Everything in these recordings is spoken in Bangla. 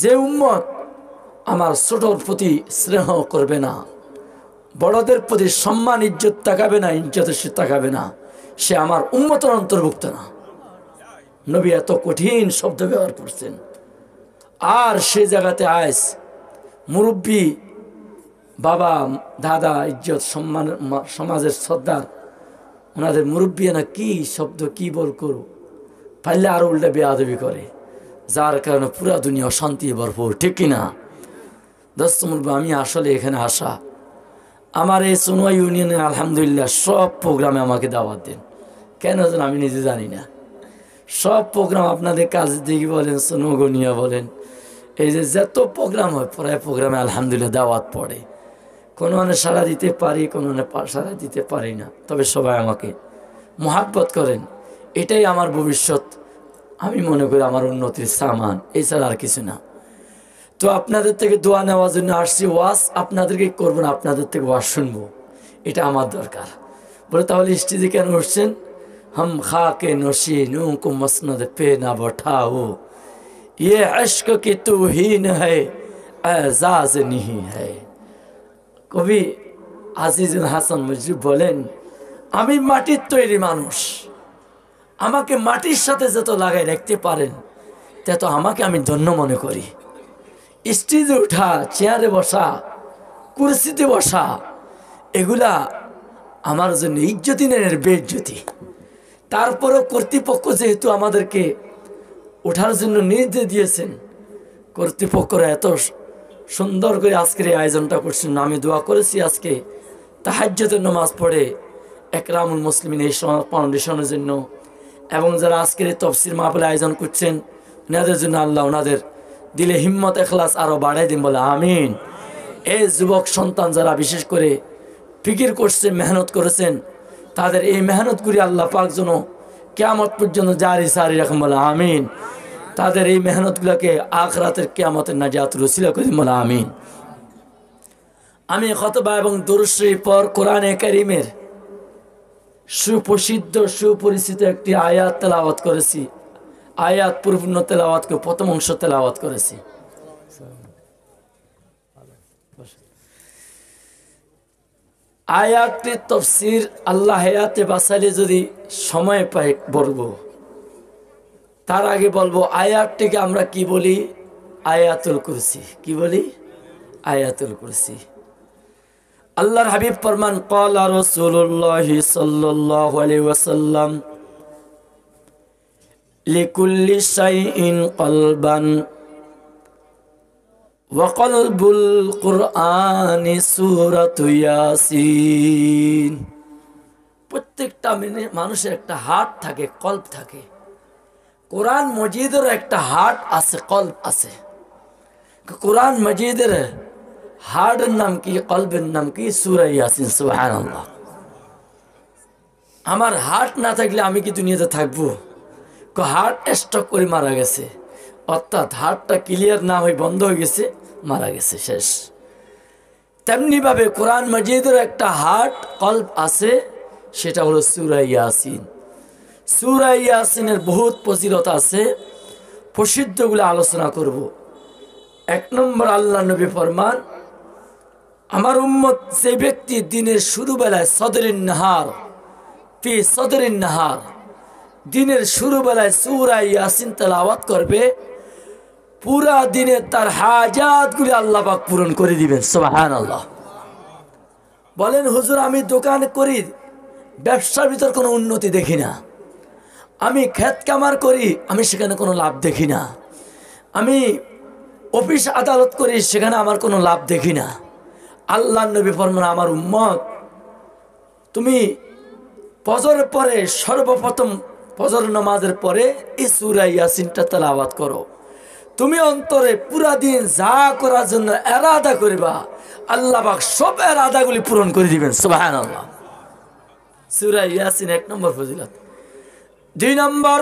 যে উম্মত আমার ছোটর প্রতি স্নেহ করবে না, বড়দের প্রতি সম্মান ইজ্জত তাকাবে না, ইজ্জতের সে তাকাবে না, সে আমার উম্মতের অন্তর্ভুক্ত না। নবী এত কঠিন শব্দ ব্যবহার করছেন। আর সে জায়গাতে আজ মুরব্বী, বাবা, দাদা, ইজ্জত, সম্মান, সমাজের শ্রদ্ধা, ওনাদের মুরব্বী না কি শব্দ কি বল করো, পারলে আরো উল্টা বেয়াদবি করে, যার কারণে পুরা দুনিয়া অশান্তি ভরপুর, ঠিক কিনা? দোস্ত মুরব্বী, আমি আসলে এখানে আসা, আমার এই সোনুয়া ইউনিয়নে আলহামদুলিল্লাহ সব প্রোগ্রামে আমাকে দাওয়াত দেন, কেন যেন আমি নিজে জানি না। সব প্রোগ্রাম আপনাদের কাজ দিকে বলেন, সোনুগনিয়া বলেন, এই যে যত প্রোগ্রাম হয় প্রায় প্রোগ্রামে আলহামদুলিল্লাহ দাওয়াত পড়ে। কোনো মানে সাড়া দিতে পারি, কোনো মানে সাড়া দিতে পারি না, তবে সবাই আমাকে মহাব্বত করেন। এটাই আমার ভবিষ্যৎ, আমি মনে করি আমার উন্নতির সামান, এছাড়া আর কিছু না। তো আপনাদের থেকে দোয়া নেওয়ার জন্য আসছি। ওয়াজ আপনাদেরকে করবো না, আপনাদের থেকে ওয়াজ শুনবো, এটা আমার দরকার। বলে তাহলে স্টেজে কেন উঠছেন? हम खाके नौशीनों को मसनद पे ना बैठाओ, ये इश्क की तौहीन है, एजाज नहीं है। কবি আজিজুল হাসান মজরুব বলেন, আমি মাটির তৈরি মানুষ, আমাকে মাটির সাথে যত লাগাই রাখতে পারেন তত আমাকে আমি ধন্য মনে করি। স্টেজে ওঠা, চেয়ারে বসা, কুরসিতে বসা, এগুলা আমার জন্য ইজ্জতি নেই, বেইজ্জতি। তারপরেও কর্তৃপক্ষ যেহেতু আমাদেরকে ওঠার জন্য নির্দেশ দিয়েছেন, কর্তৃপক্ষরা এত সুন্দর করে আজকের এই আয়োজনটা করছেন। আমি দোয়া করেছি আজকে তাহাজ্জুদের নামাজ পড়ে একরামুল মুসলিমিন এই ফাউন্ডেশনের জন্য, এবং যারা আজকের এই তফসির মাহফিল আয়োজন করছেন ওনাদের জন্য আল্লাহ ওনাদের দিলে হিম্মত এখলাস আরও বাড়াই দিন, বলে আমিন। এই যুবক সন্তান যারা বিশেষ করে ফিকির করছেন, মেহনত করেছেন, তাদের এই মেহনতগুলি আল্লাহ পাক যেন কিয়ামত পর্যন্ত জারি সারি রাখেন, বলে আমিন। তাদের এই মেহনতগুলোকে আখিরাতের কিয়ামতের নাজাতের ওসিলা করে দিন, বলে আমিন। আমি খুতবা এবং দুরূদ শরীফ পর কোরআনে কারীমের সুপ্রসিদ্ধ সুপরিচিত একটি আয়াত তেলাওয়াত করেছি। আয়াত পূর্ণ তেলাওয়াত করে প্রথম অংশ তেলাওয়াত করেছি। আয়াতটির তাফসীর আল্লাহ হায়াতে বাঁচালে যদি সময় পাই বলবো, তার আগে বলবো আয়াতটিকে আমরা কি বলি? আয়াতুল কুরসি। কি বলি? আয়াতুল কুরসি। আল্লাহর হাবিব ফরমান, ক্বালা রাসূলুল্লাহ সাল্লাল্লাহু আলাইহি ওয়াসাল্লাম, লিকুল্লি শাইইন কলবান ওয়া কলবুল কুরআনি সূরাতু ইয়াসিন। প্রত্যেকটা মানুষের একটা হার্ট থাকে, কল্ব থাকে। কোরআন মজিদের একটা হার্ট আছে, কল্ব আছে। কোরআন মজিদের হার্টের নাম কি, কলবের নাম কি? সূরা ইয়াসিন। সুবহানাল্লাহ। আমার হার্ট না থাকলে আমি কি দুনিয়াতে থাকবো? হার্ট স্ট্রোক করে মারা গেছে, অর্থাৎ হার্টটা ক্লিয়ার না হয়ে বন্ধ হয়ে গেছে, মারা গেছে, শেষ। তেমনি ভাবে কোরআন মজিদের একটা হার্ট কল্ব আছে, সেটা হলো সূরা ইয়াসিন। সূরা ইয়াসিনের বহুত ফজিলত আছে, প্রসিদ্ধগুলো আলোচনা করব। এক নম্বর, আল্লাহ নবী ফরমান, আমার উম্মত যে ব্যক্তি দিনের শুরু বেলায় সদরিন নাহার ফি সদরিন নাহার, দিনের শুরু বেলায় সূরা ইয়াসিন তেলাওয়াত করবে, পুরা দিনে তার হাজাতগুলি আল্লাহ পাক পূরণ করে দিবেন। সুবহানাল্লাহ। বলেন হুজুর, আমি দোকান করি, ব্যবসার ভিতর কোনো উন্নতি দেখি না। আমি ক্ষেত কামার করি, আমি সেখানে কোনো লাভ দেখি না। আমি অফিস আদালত করি, সেখানে আমার কোনো লাভ দেখি না। আল্লাহ নবী ফরমান, আমার উম্মত, তুমি ফজরের পরে সর্বপ্রথম ফজর নামাজের পরে এই সূরা ইয়াসিনটা তেলাওয়াত করো। তুমি অন্তরে পুরা দিন যা করার জন্য এরাদা করবা, আল্লাহ পাক সব এরাদাগুলি পূরণ করে দিবেন। সুবহানাল্লাহ। সূরা ইয়াসিন এক নম্বর ফজিলত। দুই নম্বর,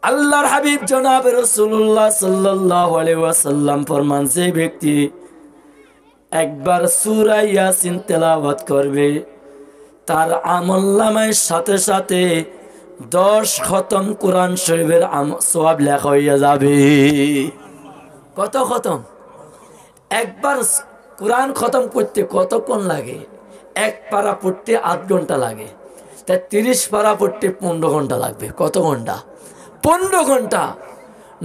আল্লাহর হাবিব জনাবে রাসূলুল্লাহ সাল্লাল্লাহু আলাইহি ওয়াসাল্লাম ফরমান, যে ব্যক্তি একবার সূরা ইয়াসিন তেলাওয়াত করবে, তার আমলনামায় সাথে সাথে 10 খতম কোরআন শরীফের সওয়াব লেখা হইয়া যাবে। কত খতম? একবার কোরআন খতম করতে কতক্ষণ লাগে? এক পারা পড়তে 8 ঘন্টা লাগে, তাই 30 পারা পড়তে 15 ঘন্টা লাগবে। কত ঘন্টা? 15 ঘন্টা।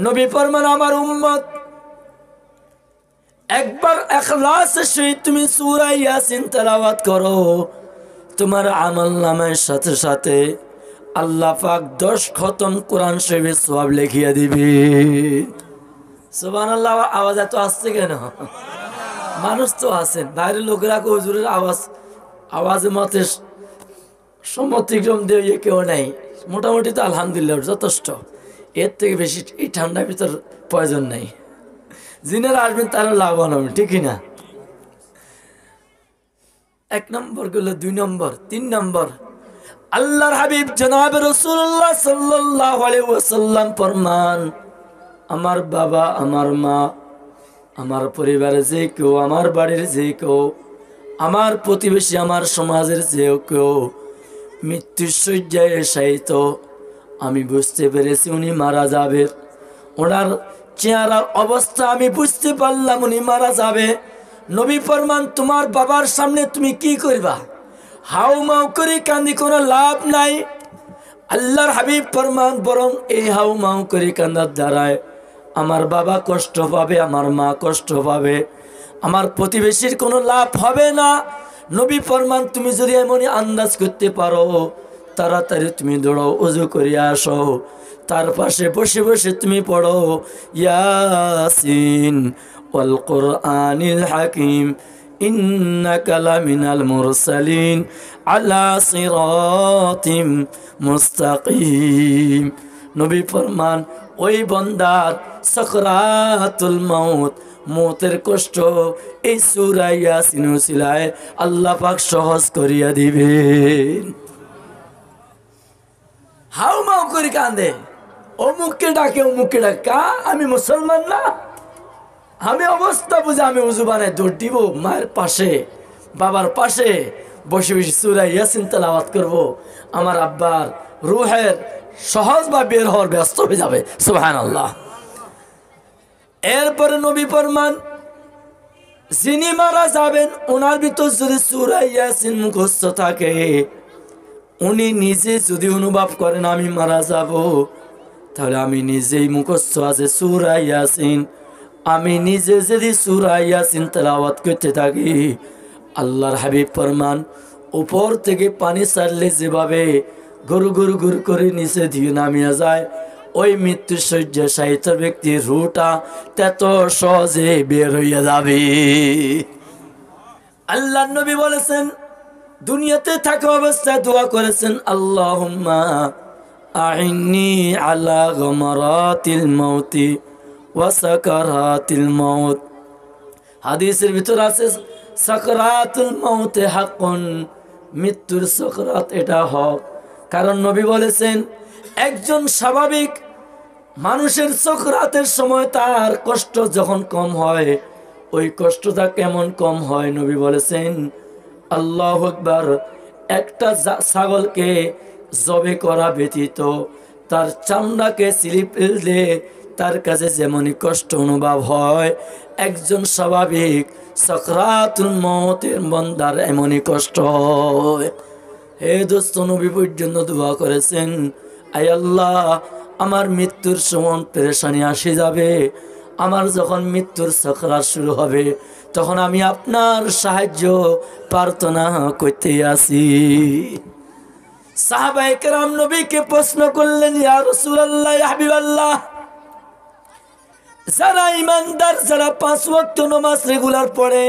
নবী ফরমান, আমার উম্মত একবার ইখলাসের সহিত তুমি সূরা ইয়াসিন তেলাওয়াত করো, তোমার আমলনামার সাথে সাথে আল্লাহ পাক 10 খতম কোরআন শরীফের সওয়াব লিখিয়ে দিবে। সুবহানাল্লাহ। আওয়াজ এত আসছে কেন? মানুষ তো আছেন, বাইরের লোকেরা হুজুরের আওয়াজের মতে সমতিক্রম দিয়ে কেউ নাই। মোটামুটি তো আলহামদুলিল্লাহ যথেষ্ট, এর থেকে বেশি এই ঠান্ডার ভিতর প্রয়োজন নাই। যিনারা আসবেন তারা লাভবান হবেন, ঠিকই না? 1 নম্বর গুলো, 2 নম্বর, 3 নম্বর, আল্লাহর হাবিব জনাব রাসূলুল্লাহ সাল্লাল্লাহু আলাইহি ওয়াসাল্লাম ফরমান, আমার বাবা, আমার মা, আমার পরিবারের যে কেউ, আমার বাড়ির যে কেউ, আমার প্রতিবেশী, আমার সমাজের যে কেউ মৃত্যুর শয্যায় শায়িত, আমি বুঝতে পেরেছি উনি মারা যাবে। ওনার চেহারার অবস্থা আমি বুঝতে পারলাম উনি মারা যাবে। নবী ফরমান, তোমার বাবার সামনে তুমি কি করবা? হাউ মাউ করে কান্দি, কোনো লাভ নাই। আল্লাহর হাবিব ফরমান, বরং এই হাউ মাউ করে কান্দার দ্বারায় আমার বাবা কষ্ট পাবে, আমার মা কষ্ট পাবে, আমার প্রতিবেশীর কোনো লাভ হবে না। নবী ফরমান, তুমি যদি এমনই আন্দাজ করতে পারো, তাড়াতাড়ি তুমি দৌড়াও, ওযু করে আসো, তার পাশে বসে বসে তুমি পড়ো ইয়াসিন ওয়াল কুরআনিল হাকিম ইন্নাকা লামিনাল মুরসালিন আলা সিরাতিম মুস্তাকিম। নবী ফরমান, ওই বান্দার সাকরাতুল মাউত, মৌতের কষ্ট এই সূরা ইয়াসিন উসিলায় আল্লাহ পাক সহজ করিয়া দিবেন। হাউ মাউ করে কান্দে, অমুককে ডাকে, অমুককে ডাকা, আমি মুসলমান না? আমি অবস্থা বুঝে আমি উজু বানায় দৌড় দিব, মায়ের পাশে, বাবার পাশে বসে বসে সূরা ইয়াসিন তেলাওয়াত করব, আমার আব্বার রুহের সহজ বা বের হওয়ার ব্যস্ত হয়ে যাবে। সুবহানাল্লাহ। এরপরে নবী ফরমান, যিনি মারা যাবেন ওনার ভিতর যদি সূরা ইয়াসিন মুখস্থ থাকে, উনি নিজে যদি অনুভব করেন আমি মারা যাব, তাহলে আমি নিজেই মুখস্থ আছে সূরা ইয়াসিন, আমি নিজে যদি সূরা ইয়াসিন তেলাওয়াত করতে থাকি, আল্লাহর হাবিব ফরমান, উপর থেকে পানি ছাড়লে যেভাবে গরু গরু গরু করে নিচে দিয়ে নামিয়ে যায়, ওই মৃত্যু শয্যা শায়িত ব্যক্তির রুহটা তত সহজে বের হইয়া যাবে। আল্লাহর নবী বলেছেন, দুনিয়াতে থাকা অবস্থায় দোয়া করেছেন, আল্লাহুম্মা আইন্নি আলা গামারাতিল মাউতি ওয়া সাকারাতিল মাউত। হাদিসের ভিতর আছে সাকরাতুল মাউতে হাক্কুন, মৃত্যুর সাকরাত এটা হক। কারণ নবী বলেছেন, একজন স্বাভাবিক মানুষের সাকরাতের সময় তার কষ্ট যখন কম হয়, ওই কষ্টটা কেমন কম হয়? নবী বলেছেন, আল্লাহু আকবার, একটা ছাগলকে জবে করা ব্যতীত তার চামড়াকে স্লিপ ফেললে তার কাছে যেমনই কষ্ট অনুভব হয়, একজন স্বাভাবিক সাকরাতুল মওতের বান্দার এমনই কষ্ট হয়। হে দোস্ত, নবী পর্যন্ত দোয়া করেছেন, আয় আল্লাহ, আমার মৃত্যুর সময় পেরেশানি আসে যাবে, আমার যখন মৃত্যুর সাকরাত শুরু হবে তখন আমি আপনার সাহায্য প্রার্থনা করতে আসি। সাহাবায়ে কেরাম নবীকে প্রশ্ন করলেন, ইয়া রাসূলুল্লাহ, ইয়া হাবিবাল্লাহ, যারা ইমানদার, যারা 5 ওয়াক্ত নামাজ রেগুলার পড়ে,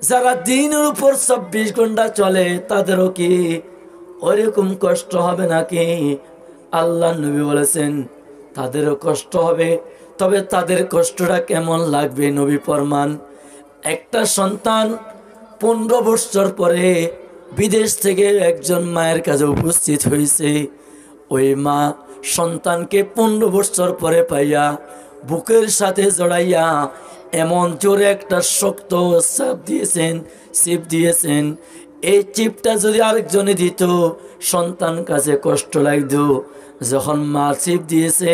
যারা দিনের উপর 24 ঘন্টা চলে, তাদেরও কি ওরকম কষ্ট হবে নাকি? আল্লাহ নবী বলেছেন, তাদেরও কষ্ট হবে, তবে তাদের কষ্টটা কেমন লাগবে? নবী ফরমান, একটা সন্তান 15 বছর পরে বিদেশ থেকে একজন মায়ের কাছে উপস্থিত হয়েছে, ওই মা সন্তানকে 15 বছর পরে পাইয়া বুকের সাথে জড়াইয়া এমন জোরে একটা শক্ত চিপ দিয়েছেন, এই চিপটা যদি আরেকজনে দিত সন্তান কাছে কষ্ট লাগতো, যখন মা চিপ দিয়েছে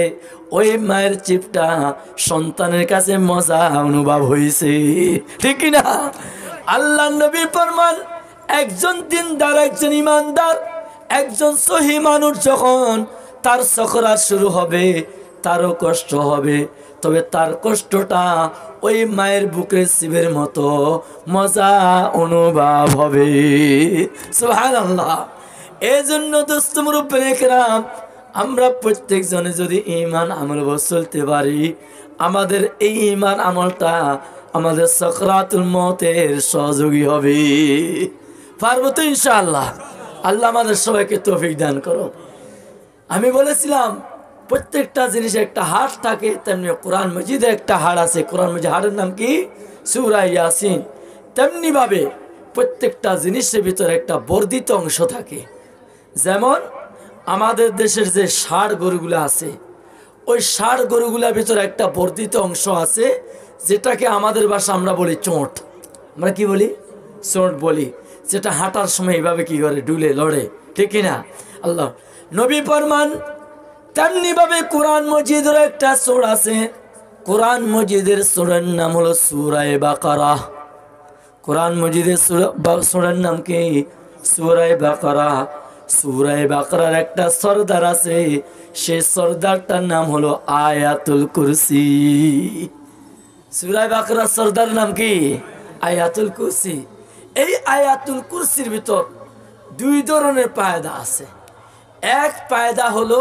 ওই মায়ের চিপটা সন্তানের কাছে মজা অনুভব হয়েছে, ঠিক না? আল্লাহ নবী ফরমান একজন দিনদার, একজন ইমানদার, একজন সহি মানুষ যখন তার সকরাত শুরু হবে তারও কষ্ট হবে, তবে তার কষ্টটা ওই মায়ের বুকের শিবের মতো মজা অনুভব হবে। সুবহানাল্লাহ। এই জন্য দোস্ত মুরব্বিনে কেরাম, আমরা প্রত্যেকজনে যদি ঈমান আমল চলতে পারি, আমাদের এই ঈমান আমলটা আমাদের সাকরাতুল মওতের সহযোগী হবে। পারবো তো ইনশাআল্লাহ? আল্লাহ আমাদের সবাইকে তৌফিক দান করো। আমি বলেছিলাম প্রত্যেকটা জিনিসে একটা হাড় থাকে, তেমনি কোরআন মজিদে একটা হাড় আছে। কোরআন মজিদ হাড়ের নাম কি? সূরা ইয়াসিন। তেমনি ভাবে প্রত্যেকটা জিনিসের ভিতরে একটা বর্ধিত অংশ থাকে। যেমন আমাদের দেশের যে ষাঁড় গরুগুলো আছে, ওই ষাঁড় গরুগুলোর ভিতরে একটা বর্ধিত অংশ আছে, যেটাকে আমাদের ভাষা আমরা বলি চোঁট। আমরা কি বলি? চোঁট বলি। যেটা হাঁটার সময় এইভাবে কি করে, ডুলে লড়ে, ঠিক কিনা? আল্লাহ নবী ফরমান তেমনি ভাবে কোরআন মজিদের একটা সূরা আছে। কোরআন মজিদের সূরার নাম হলো সূরা বাকারা। কোরআন মজিদের সূরার নাম কি? সূরা বাকারা। সূরা বাকারার একটা সরদার আছে, সেই সরদারটার নাম হলো আয়াতুল কুরসি। সূরা বাকারার সরদার নাম কি? আয়াতুল কুরসি। এই আয়াতুল কুরসির ভিতর দুই ধরনের পায়দা আছে। এক পায়দা হলো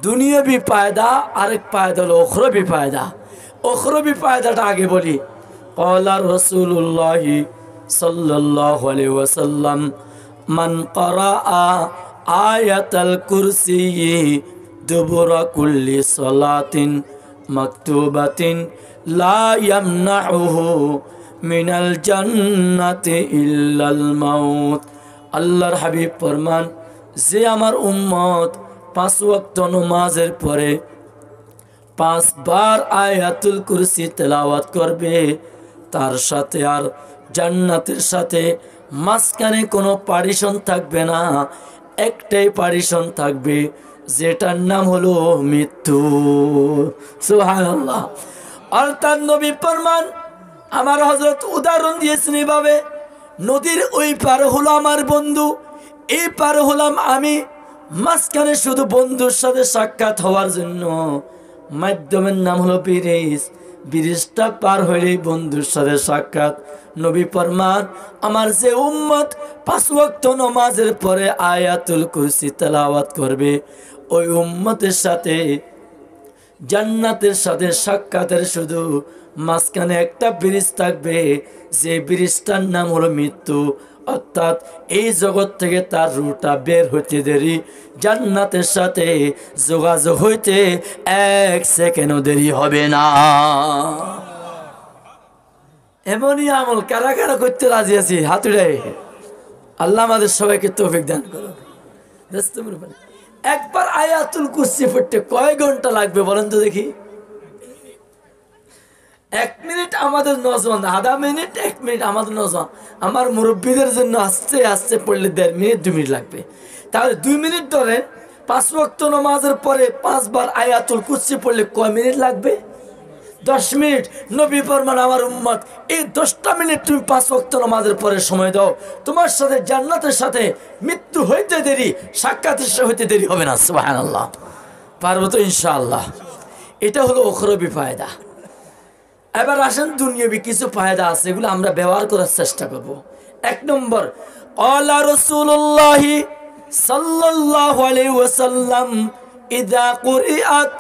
দুনিয়াবি পায়দা, আরেক পায়দা হলো উখরবি পায়দা। উখরবি পায়দাটা আগে বলি। ক্বালা রাসূলুল্লাহ সাল্লাল্লাহু আলাইহি ওয়াসাল্লাম মান ক্বারাআ আয়াতাল কুরসি দুবুরা কুল্লি সালাতিন মাকতুবাতিন লা ইয়ামনাউহু মিনাল জান্নাতি ইল্লাল মাউত। আল্লাহর হাবিব ফরমান, যে আমার উম্মত 5 ওয়াক্ত নামাজের পরে 5 বার আয়াতুল কুরসি তেলাওয়াত করবে, তার সাথে আর জান্নাতের সাথে মাঝখানে কোনো পার্টিশন থাকবে না। একটাই পার্টিশন থাকবে, যেটার নাম হলো মৃত্যু। সুবহানাল্লাহ। আর তার নবী ফরমান, আমার হযরত উদাহরণ দিয়েছেন এভাবে, নদীর ওই পার হলো আমার বন্ধু, এই পার হলাম আমি। মাঝখানে শুধু বন্ধুর সাথে সাক্ষাৎ হওয়ার জন্য মাধ্যমের নাম হলো ব্রিজ। ব্রিজটা পার হইলেই বন্ধুর সাথে সাক্ষাৎ। নবী ফরমান, আমার যে উম্মত 5 ওয়াক্ত নামাজের পরে আয়াতুল কুরসি তেলাওয়াত করবে, ওই উম্মতের সাথে জান্নাতের সাথে সাক্ষাতের শুধু মাঝখানে একটা ব্রিজ থাকবে, যে ব্রিজটার নাম হলো মৃত্যু। অর্থাৎ এই জগৎ থেকে তার রুটা বের হইতে দেরি, জান্নাতের সাথে যোগাযোগ হইতে 1 সেকেন্ডও দেরি হবে না। এমনই আমল কারা কারা করতে রাজি আছি? হাত উঠাই। আল্লাহ আমাদের সবাইকে তৌফিক দান করো। একবার আয়াতুল কুরসি পড়তে কয় ঘন্টা লাগবে বলেন তো দেখি? 1 মিনিট আমাদের নজওয়ান, আধা মিনিট 1 মিনিট আমাদের নজওয়ান। আমার মুরব্বীদের জন্য আস্তে আস্তে পড়লে 1.5 মিনিট 2 মিনিট লাগবে। তাহলে 2 মিনিট ধরে 5 ওয়াক্ত নামাজের পরে 5 বার আয়াতুল কুরসি পড়লে কয় মিনিট লাগবে? 10 মিনিট। নবী ফরমান, আমার উম্মত এই 10টা মিনিট তুমি 5 ওয়াক্ত নামাজের পরে সময় দাও, তোমার সাথে জান্নাতের সাথে মৃত্যু হইতে দেরি, সাক্ষাতের হইতে দেরি হবে না। সুবহানাল্লাহ। পারবো তো ইনশাআল্লাহ? এটা হলো উখরবি ফায়দা। এবার আসেন দুনিয়াবি কিছু ফায়দা আছে, এগুলো আমরা ব্যবহার করার চেষ্টা করব। 1 নম্বর, ক্বালা রাসূলুল্লাহ সাল্লাল্লাহু আলাইহি ওয়াসাল্লাম ইযা কুরিআত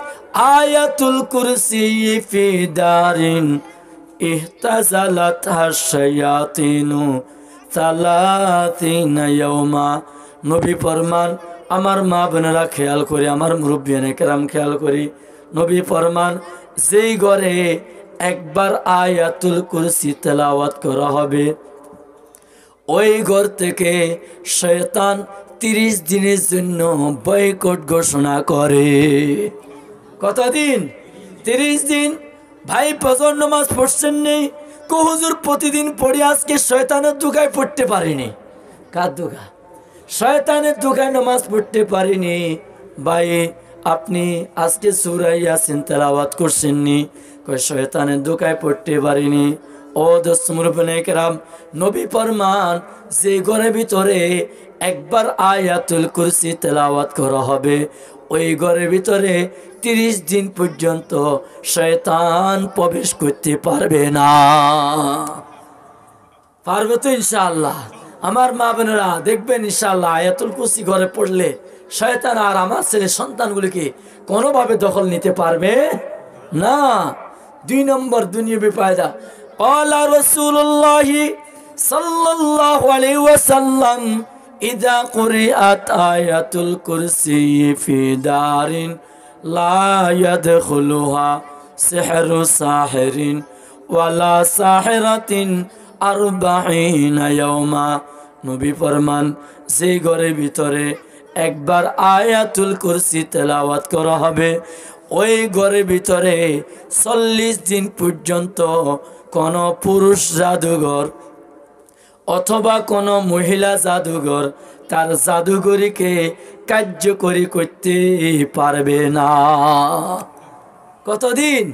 আয়াতুল কুরসি ফি দারিন ইহতাজালাতহা শায়াতিনু 30 ইয়াওমা। নবী ফরমান, আমার মা বোনেরা খেয়াল করি, আমার মুরব্বিয়ানে কেরাম খেয়াল করি, নবী ফরমান, যেই ঘরে একবার আয়াতুল কুরসি তেলাওয়াত করা হবে, ওই ঘর থেকে শয়তান 30 দিনের জন্য বয়কট ঘোষণা করে। কতদিন? 30 দিন। ভাই ফজর নামাজ পড়ছেন নেই? হুজুর প্রতিদিন পড়ি, আজকে শয়তানের দুগায় পড়তে পারিনি। কার দুগা? শয়তানের দুগায় নামাজ পড়তে পারিনি। ভাই আপনি আজকে সূরা ইয়াসিন তেলাওয়াত করছেননি? কয় শয়তানের ধোঁকায় পড়তে পারিনি। ও দোস্ত মুরব্বিনে কেরাম, নবী ফরমান যে ঘরের ভিতরে একবার আয়াতুল কুরসি তেলাওয়াত করা হবে ওই ঘরের ভিতরে 30 দিন পর্যন্ত শয়তান প্রবেশ করতে পারবে না। পারবে তো ইনশাআল্লাহ? আমার মা বোনেরা দেখবেন ইনশাআল্লাহ আয়াতুল কুরসি ঘরে পড়লে শয়তান আর আমার ছেলে সন্তানগুলিকে কোনোভাবে দখল নিতে পারবে না। 2 নম্বর দুনিয়াবি ফায়দা, ক্বালা রাসূলুল্লাহ সাল্লাল্লাহু আলাইহি ওয়াসাল্লাম ইযা কুরিআত আয়াতুল কুরসি ফি দারিন লা ইয়াদখুলুহা সিহরু সাহিরিন ওয়ালা সাহিরাতিন 40 ইয়াওমা। নবী ফরমান যে ঘরের ভিতরে একবার আয়াতুল কুরসি তেলাওয়াত করা হবে ওই ঘরের ভিতরে 40 দিন পর্যন্ত কোন পুরুষ জাদুঘর অথবা কোন মহিলা জাদুঘর তার জাদুঘরীকে কার্যকরী করতে পারবে না। কতদিন?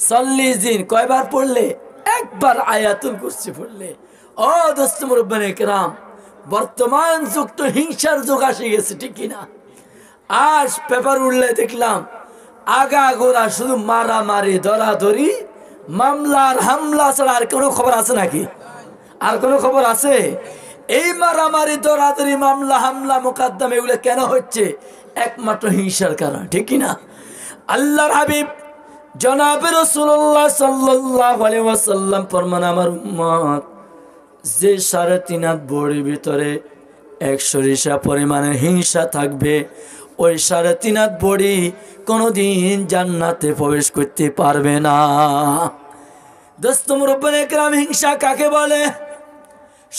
40 দিন। কয়বার পড়লে? একবার আয়াতুল কুরসি পড়লে। ও দোস্ত মুরব্বিনে কেরাম, বর্তমান যুগ তো হিংসার যুগ আসে গেছে, ঠিক কিনা? আজ পেপার উঠলে দেখলাম আগাগোড়া শুধু মারামারি, ধরাধরি, মামলার হামলা ছাড়া আর কোনো খবর আছে নাকি? আর কোনো খবর আছে? এই মারামারি, ধরাধরি, মামলা, হামলা, মোকদ্দমা এগুলো কেন হচ্ছে? একমাত্র হিংসার কারণ, ঠিক কিনা? আল্লাহর হাবিব জনাবে রাসূলুল্লাহ সাল্লাল্লাহু আলাইহি ওয়াসাল্লাম ফরমান, আমার উম্মত যে 3.5 হাত বড়ির ভিতরে 1 সরিষা পরিমাণে হিংসা থাকবে ওই 3.5 হাত বড়ি কোনোদিন জান্নাতে প্রবেশ করতে পারবে না। দোস্ত মুরব্বিনে কেরাম, হিংসা কাকে বলে?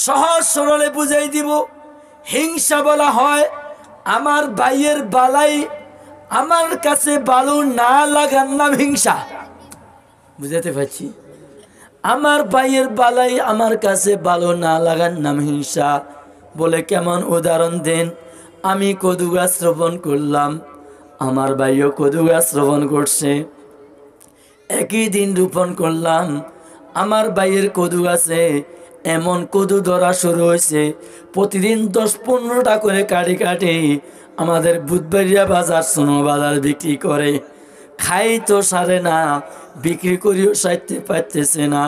সহজ সরলে বুঝাই দিব। হিংসা বলা হয় আমার ভাইয়ের বালাই আমার কাছে ভালো না লাগার নাম হিংসা। বুঝাতে পারছি? আমার ভাইয়ের বালাই আমার কাছে ভালো না লাগার নাম হিংসা। বলে কেমন? উদাহরণ দেন। আমি কদু গাছ রোপণ করলাম, আমার ভাইও কদু গাছ রোপণ করছে, একই দিন রোপণ করলাম। আমার ভাইয়ের কদু গাছে এমন কদু ধরা শুরু হয়েছে, প্রতিদিন 10-15টা করে কাটি কাটি আমাদের বুধবাড়িয়া বাজার, সোনো বাজার বিক্রি করে। খাই তো সারে না, বিক্রি করিও সারতে পারতেছে না।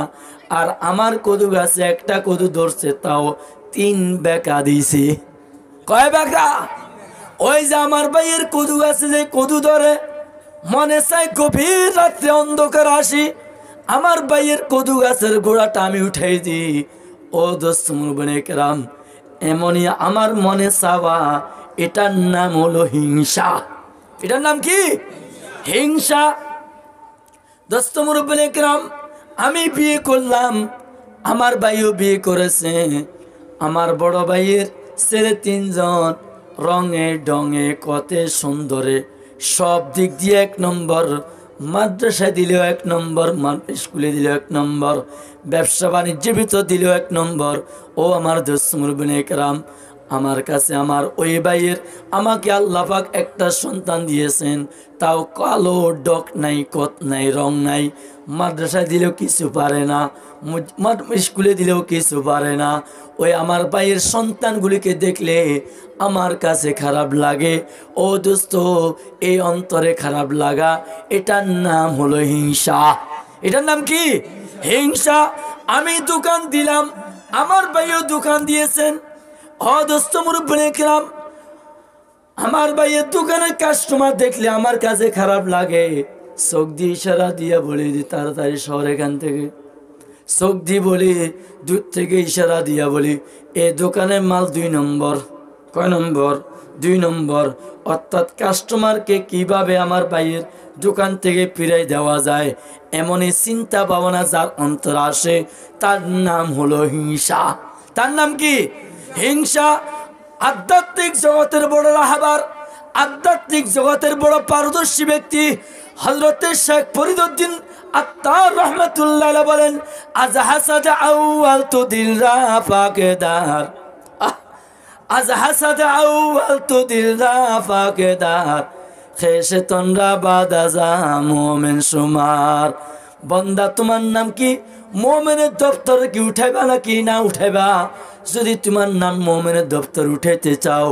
আর আমার কদু গাছে একটা কদু ধরছে, তাও 3 বেকা দিয়েছে। কয় বেকা? ওই যে আমার ভাইয়ের কদু গাছে যে কদু ধরে, মনে চাই গভীর রাত্রে অন্ধকার আসি, আমার ভাইয়ের কদু গাছের গোড়াটা আমি উঠাই দিই। ও দোস্ত মুরব্বিনে কেরাম, এমনই আমার মনে চাওয়া, এটার নাম হলো হিংসা। এটার নাম কি? হিংসা। দোস্ত মুরব্বিনে কেরাম, আমি বিয়ে করলাম, আমার ভাইও বিয়ে করেছে। আমার বড় ভাইয়ের ছেলে 3 জন, রঙে ডঙে কতে সুন্দরে, সব দিক দিয়ে 1 নম্বর। মাদ্রাসায় দিলেও 1 নম্বর, স্কুলে দিলেও 1 নম্বর, ব্যবসা বাণিজ্যের ভিতর দিলেও 1 নম্বর। ও আমার দোস্ত মুরব্বিনে কেরাম, আমার কাছে আমার ওই ভাইয়ের, আমাকে আল্লাহ পাক একটা সন্তান দিয়েছেন, তাও কালো, ডক নাই, কত নাই, রং নাই। মাদ্রাসায় দিলেও কিছু পারে না, স্কুলে দিলেও কিছু পারে না। ওই আমার ভাইয়ের সন্তানগুলিকে দেখলে আমার কাছে খারাপ লাগে। ও দোস্ত, এই অন্তরে খারাপ লাগা, এটার নাম হলো হিংসা। এটার নাম কি? হিংসা। আমি দোকান দিলাম, আমার ভাইও দোকান দিয়েছেন। ও দোস্ত মুরব্বিনে কেরাম, আমার ভাইয়ের দোকানের কাস্টমার দেখলে আমার কাছে খারাপ লাগে। চোখ দিয়ে ইশারা দিয়ে বলি তাড়াতাড়ি শহর এখান থেকে। চোখ দিয়ে বলি, দূর থেকে ইশারা দিয়া বলি এ দোকানের মাল 2 নম্বর। কয় নম্বর? 2 নম্বর। অর্থাৎ কাস্টমারকে কিভাবে আমার ভাইয়ের দোকান থেকে ফিরাই দেওয়া যায়, এমনই চিন্তা ভাবনা যার অন্তর আসে, তার নাম হলো হিংসা। তার নাম কি? হিংসা। আধ্যাত্মিক জগতের বড় রাহাবার, আধ্যাত্মিক জগতের বড় পারদর্শী ব্যক্তি হযরতে শেখ ফরিদউদ্দিন আত্তার রহমাতুল্লাহ আলাইহি বলেন, আজ হাসাদ আউয়াল তো দিল রা পাকেদার। আজ হাসাদ আউয়াল তু দিলদা ফাকেদার খেসে তন্ডা বাদাজা মোমেন সুমার। বন্দা তোমার নাম কি? মোমেনের দপ্তর কি উঠাইবা নাকি না উঠাইবা? যদি তোমার নাম মোমেনের দপ্তর উঠাইতে চাও,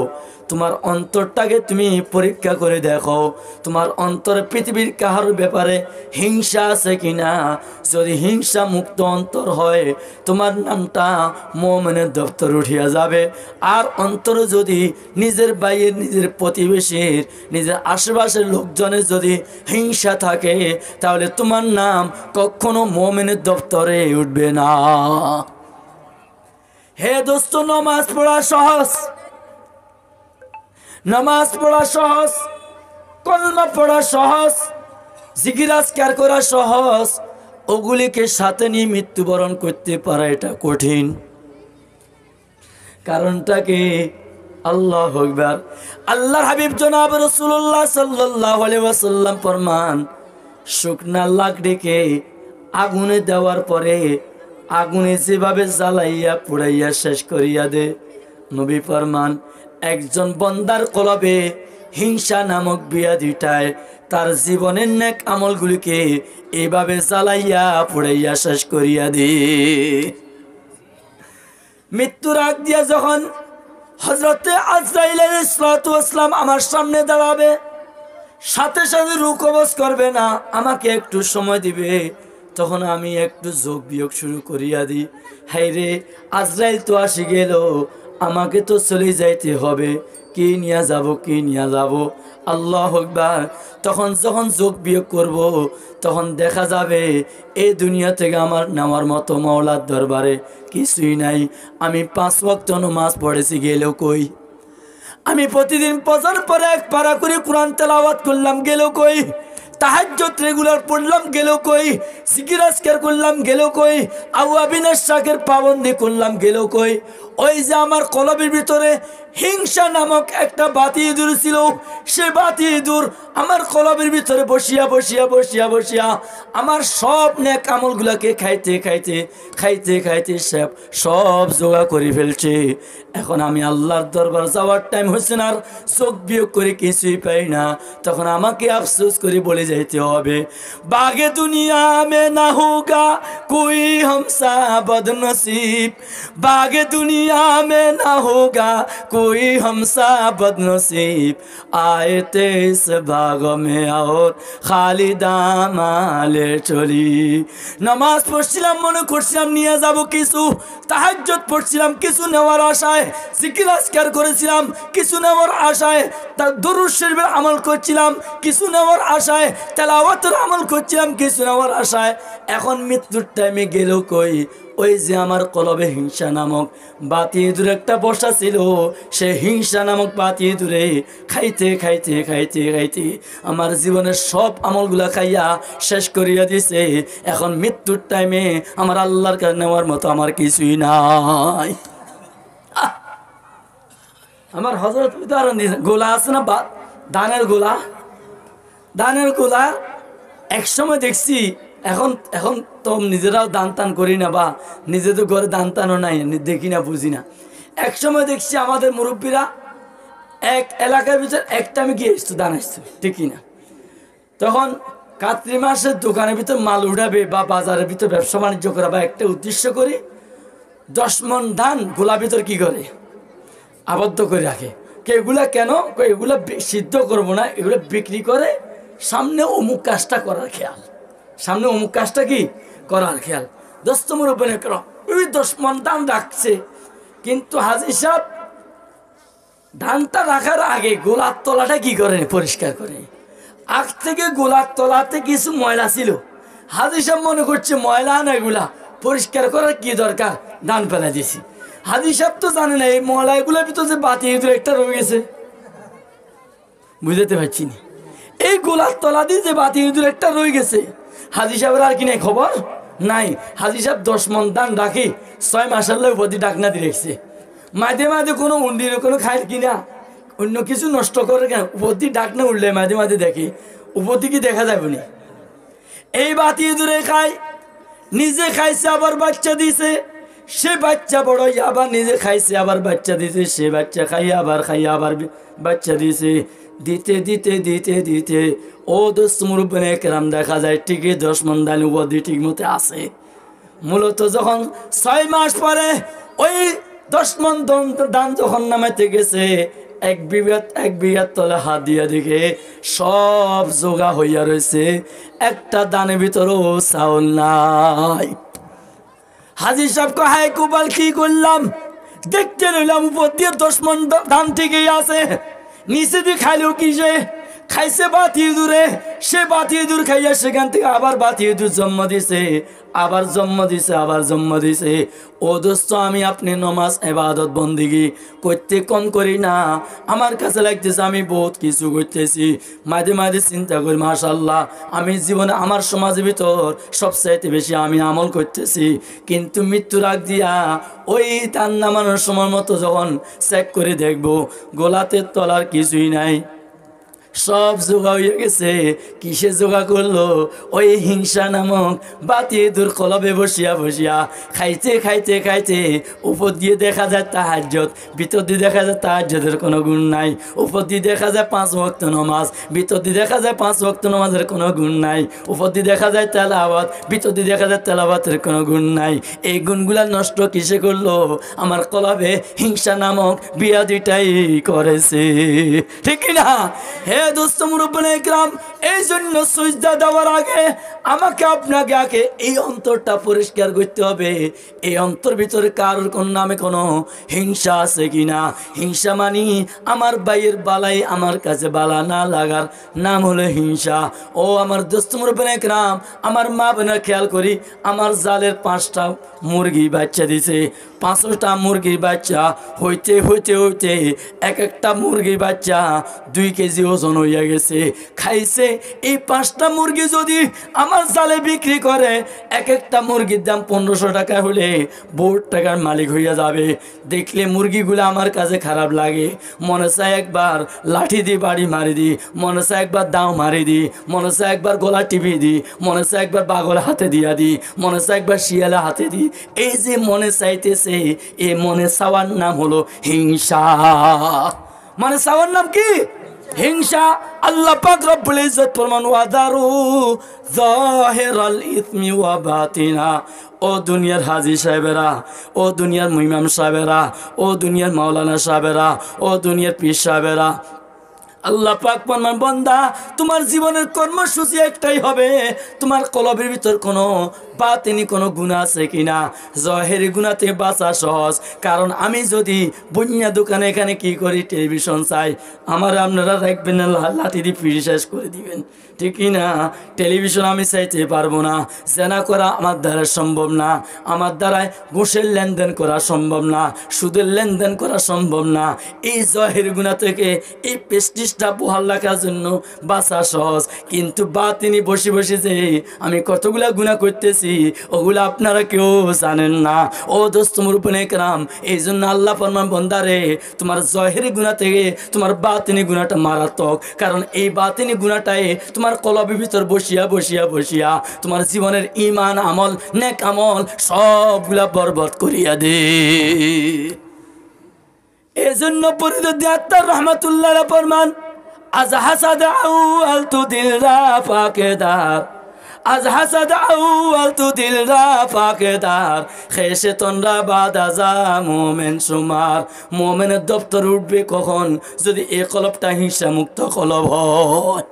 তোমার অন্তরটাকে তুমি পরীক্ষা করে দেখো, তোমার অন্তরে পৃথিবীর কাহার ব্যাপারে হিংসা আছে কিনা। যদি হিংসা মুক্ত অন্তর হয়, তোমার নামটা মোমেনের দপ্তর উঠিয়া যাবে। আর অন্তরে যদি নিজের বাইরের, নিজের প্রতিবেশীর, নিজের আশেপাশের লোকজনের যদি হিংসা থাকে, তাহলে তোমার নাম কখনো মোমেনের দপ্তরে উঠবে না। হে দোস্ত, নামাজ পড়া সহজ, নামাজ পড়া সহজ, কলমা পড়া সহজ, জিকির আজকার করা সহজ, ওগুলিকে সাথে নিয়ে মৃত্যুবরণ করতে পারা এটা কঠিন। কারণটা কি? আল্লাহু আকবার। আল্লাহর হাবিব জনাব রাসূলুল্লাহ সাল্লাল্লাহু আলাইহি ওয়াসাল্লাম ফরমান, শুকনা লাকড়িকে আগুনে দেওয়ার পরে আগুনে যেভাবে জ্বালাইয়া পুড়াইয়া শেষ করিয়া দে, নবী ফরমান একজন বন্দার কলবে হিংসা নামক বিয়াদিটায় তার জীবনের নেক আমলগুলিকে এইভাবে জ্বালাইয়া পুড়াইয়া শেষ করিয়া দে। মৃত্যুর আগ দিয়া যখন হযরতে আজরাইল আলাইহিস সালাতু ওয়াস সালাম আমার সামনে দাঁড়াবে, সাথে সাথে রূহ কবজ করবে না, আমাকে একটু সময় দিবে, তখন আমি একটু যোগ বিয়োগ শুরু করিয়া দিই। হাই রে, আজরাইল তো আসি গেল, আমাকে তো চলে যাইতে হবে, কি নিয়ে যাব, কি নিয়ে যাব। আল্লাহু আকবার। তখন যখন যোগ বিয়োগ করব, তখন দেখা যাবে এই দুনিয়া থেকে আমার নেওয়ার মতো মাওলার দরবারে কিছুই নাই। আমি 5 ওয়াক্ত নামাজ পড়েছি, গেল কই? আমি প্রতিদিন ফজর পরে এক পারা করে কোরআন তেলাওয়াত করলাম, গেল কই? তাহাজ্জুদ রেগুলার পড়লাম, গেল কই? জিকির আজকার করলাম, গেল কই? আওয়াবিনের শাকের পাবন্দি করলাম, গেল কই? ওই যে আমার কলবের ভিতরে হিংসা নামক একটা বাতি ইঁদুর ছিল, সে বাতি ইঁদুর আমার কলবের ভিতরে বসিয়া বসিয়া বসিয়া বসিয়া আমার সব নেক আমলগুলাকে খাইতে খাইতে খাইতে খাইতে সব জোগা করে ফেলছে। এখন আমি আল্লাহর দরবার যাওয়ার টাইম হচ্ছে না, আর চোখ বিয়োগ করে কিছুই পাই না। তখন আমাকে আফসোস করে বলে যাইতে হবে, বাগে দুনিয়া মে না হোগা কোই হামসা বদনসিব, বাগে দুনিয়া মে না হোগা कोई हमसा बदनसीब, आए थे इस बाग में और खालिदा माले चली। নামাজ পড়ছিলাম, মনে করছিলাম নিয়ে যাব কিছু, তাহাজ্জুদ পড়ছিলাম কিছু নেওয়ার আশায়, জিকির আজকার করেছিলাম কিছু নেওয়ার আশায়, দরুদ শরীফের আমল করছিলাম কিছু নেওয়ার আশায়, তেলাওয়াতের আমল করছিলাম কিছু নেওয়ার আশায়। এখন মৃত্যুর টাইমে গেল কই? ওই যে আমার কলবে হিংসা নামক বাতি ইঁদুর একটা বসা ছিল, সে হিংসা নামক বাতি ইঁদুরে খাইতে খাইতে খাইতে খাইতে আমার জীবনের সব আমলগুলা খাইয়া শেষ করিয়া দিছে। এখন মৃত্যুর টাইমে আমার আল্লাহর কাছে নেওয়ার মতো আমার কিছুই নাই। আমার হযরত উদাহরণ দিয়েছে, গোলা আছে না, ধানের গোলা, ধানের গোলা এক সময় দেখছি, এখন এখন তো নিজেরাও দান টান করি না, বা নিজেদের ঘরে দান টানও নাই, দেখি না, বুঝি না। এক সময় দেখছি আমাদের মুরব্বীরা এক এলাকার ভিতরে একটা আমি গিয়ে এসছি, দান আসছি, ঠিকই না। তখন কার্তিক মাসের দোকানের ভিতর মাল উঠাবে বা বাজারের ভিতর ব্যবসা বাণিজ্য করা, বা একটা উদ্দেশ্য করি 10 মণ ধান গোলা ভিতর কি করে আবদ্ধ করে রাখে। এগুলা কেন? এগুলা সিদ্ধ করবো না, এগুলো বিক্রি করে সামনে অমুক কাজটা করার খেয়াল, সামনে অমুক কাজটা কি করার খেয়াল। দোস্ত মুরব্বী করো, ওই 10 মণ ধান রাখছে, কিন্তু হাজী সাহেব ধানটা রাখার আগে গোলার তলাটা কি করে পরিষ্কার করে। আগ থেকে গোলার তলাতে কিছু ময়লা ছিল, হাজী সাহেব মনে করছে ময়লা না, এগুলা পরিষ্কার করার কি দরকার, ধান ফেলা দিয়েছি। হাজী সাহেব তো জানে না এই ময়লা এগুলোর ভিতরে যে বাতি ইঁদুর একটা রয়ে গেছে, বুঝতে পারছি না। এই গোলার তলা দিয়ে যে বাতি ইঁদুর একটা রয়ে গেছে, হাজী সাহেবের আর কি নাই, খবর নাই। হাজী সাহেব 10 মণ ধান রাখি 6 মাসের উপদি ডাকনা দিয়ে রেখেছে। মাঝে মাঝে কোনো উন্ডির কোনো খায় কিনা, অন্য কিছু নষ্ট করে কেন, উপদি ডাকনা উঠলে মাঝে মাঝে দেখি, উপদি কি দেখা যাবে না। এই বাতি ইঁদুরে খায়, নিজে খাইছে, আবার বাচ্চা দিছে, সে বাচ্চা বড় আবার নিজে খাইছে, আবার বাচ্চা দিছে, সে বাচ্চা খাইয়া আবার বাচ্চা দিছে। দিতে দিতে দিতে দিতে ও দোস্ত মুরব্বী কেরাম দেখা যায় ঠিকই 10 মণ ধান উপদি ঠিক মতো আছে। মূলত যখন 6 মাস পরে ওই 10 মণ ধান যখন নামাইতে গেছে, এক বিঘার তলে হাত দিয়া দিকে সব জোগা হইয়া রয়েছে, একটা দানের ভিতরও চাউল নাই। হাজির সাহেব হাই কুবাল কি করলাম, দেখতে রইলাম উপর দিয়ে 10 মণ ধান ঠিকই আছে, নিচে দিয়ে খাইলেও কি যে খাইছে বাতি দূরে, সে বাতি দূর খাইয়া সেখান থেকে আবার বাতি দূর জন্ম দিছে, আবার জন্ম দিছে, আবার জন্ম দিছে। ও দোস্ত আমি আপনি নমাজ ইবাদত বন্দিগি করতে কম করি না, আমার কাছে লাগতেছে আমি বহুত কিছু করতেছি। মাঝে মাঝে চিন্তা করি মাশাআল্লাহ আমি জীবনে আমার সমাজের ভিতর সবচাইতে বেশি আমি আমল করতেছি, কিন্তু মৃত্যুর আগ দিয়া ওই ধান নামানোর সময় মতো যখন চেক করে দেখবো গোলাতে তলার কিছুই নাই, সব জোগা হয়ে গেছে। কিসে জোগা করলো? ওই হিংসা নামক বাতি দূর কলবে বসিয়া বসিয়া খাইতে খাইতে খাইতে উপর দিয়ে দেখা যায় তাহাজ্জুদ, ভিতর দিয়ে দেখা যায় তাহাজ্জুদের কোনো গুণ নাই। উপর দিয়ে দেখা যায় 5 ওয়াক্ত নামাজ, ভিতর দিয়ে দেখা যায় 5 ওয়াক্ত নামাজের কোনো গুণ নাই। উপর দিয়ে দেখা যায় তেলাওয়াত, ভিতর দিয়ে দেখা যায় তেলাওয়াতের কোনো গুণ নাই। এই গুণগুলা নষ্ট কিসে করলো? আমার কলবে হিংসা নামক বিয়াদিটাই করেছে, ঠিক না? হে দোস্ত মুরব্বী کرام, এই জন্য সিজদা দেওয়ার আগে আমাকে আপনাকে আগে এই অন্তরটা পরিষ্কার করতে হবে। এই অন্তর ভিতরে কারোর কোন নামে কোনো হিংসা আছে কিনা? হিংসা মানি আমার ভাইয়ের বালাই আমার কাছে বালা না লাগার নাম হলো হিংসা। ও আমার দোস্ত মুরব্বী کرام, আমার মা বোনের খেয়াল করি, আমার জালের 5টা মুরগি বাচ্চা দিছে, 500টা মুরগির বাচ্চা হইতে হইতে হইতে এক একটা মুরগির বাচ্চা 2 কেজি ওজন হইয়া গেছে। খাইছে এই 5টা মুরগি যদি আমার জালে বিক্রি করে, এক একটা মুরগির দাম 1500 টাকা হলে বহুত টাকার মালিক হইয়া যাবে। দেখলে মুরগিগুলো আমার কাছে খারাপ লাগে, মনে চায় একবার লাঠি দিয়ে বাড়ি মারি দি, মনে চায় একবার দাও মারি দি, মনে চায় একবার গলা টিপি দি, মনে চায় একবার পাগল হাতে দিয়া দি, মনে চায় একবার শিয়ালে হাতে দি। এই যে মনে চাইতেছে, এই মনে চাওয়ার নাম হলো হিংসা। মানে চাওয়ার নাম কি? হিংসা। আল্লাহ পাক রব্বুল ইজ্জত ফরমান ওয়াদারু যাহিরাল ইসমি ওয়া বাতিনা। ও দুনিয়ার হাজী সাহেবেরা, ও দুনিয়ার ইমাম সাহেবেরা, ও দুনিয়ার মাওলানা সাহেবেরা, ও দুনিয়ার পীর সাহেবেরা, আল্লাহ পাক ফরমান বান্দা তোমার জীবনের কর্মসূচি একটাই হবে, তোমার কলবের ভিতর কোনো বাতিনি কোনো গুনাহ আছে কিনা। জহেরি গুনাহতে বাঁচা সহজ, কারণ আমি যদি বন্যা দোকানে এখানে কি করি, টেলিভিশন চাই, আমার আপনারা রাখবেন না, লাঠি দিয়ে পিড়ি শেষ করে দিবেন, ঠিক না? টেলিভিশন আমি চাইতে পারবো না, জেনা করা আমার দ্বারা সম্ভব না, আমার দ্বারায় ঘুষের লেনদেন করা সম্ভব না, সুদের লেনদেন করা সম্ভব না। এই জহের গুনাহ থেকে এই প্রেস্টিজটা বহাল রাখার জন্য বাঁচা সহজ, কিন্তু বাতিনি বসে বসে যে আমি কতগুলা গুনাহ করতেছি ওগুলা আপনারা কেউ জানেন না। ও দোস্ত মুরব্বী کرام, এই জন্য আল্লাহ ফরমান বান্দারে তোমার জহেরি গুনাহ থেকে তোমার বাতিনি গুনাহটা মারাত্মক, কারণ এই বাতিনি গুনাহটাই তোমার কলবের ভিতর বসিয়া বসিয়া বসিয়া তোমার জীবনের ঈমান আমল নেক আমল সবগুলা বরবাদ করিয়া দে। এই জন্য ফরিদুদ্দীন আত্তার রহমাতুল্লাহ আলাইহি ফরমান আজ হাসাদ আউয়াল তু দিল রা ফাকেদার, আজ হাসাদ আউয়াল তু দিল রা ফাকেদার, খেসে তনরা বাদাজা মোমেন সুমার। মোমেনের দপ্তর উঠবে কখন? যদি এই কলবটা হিংসা মুক্ত কলব হয়।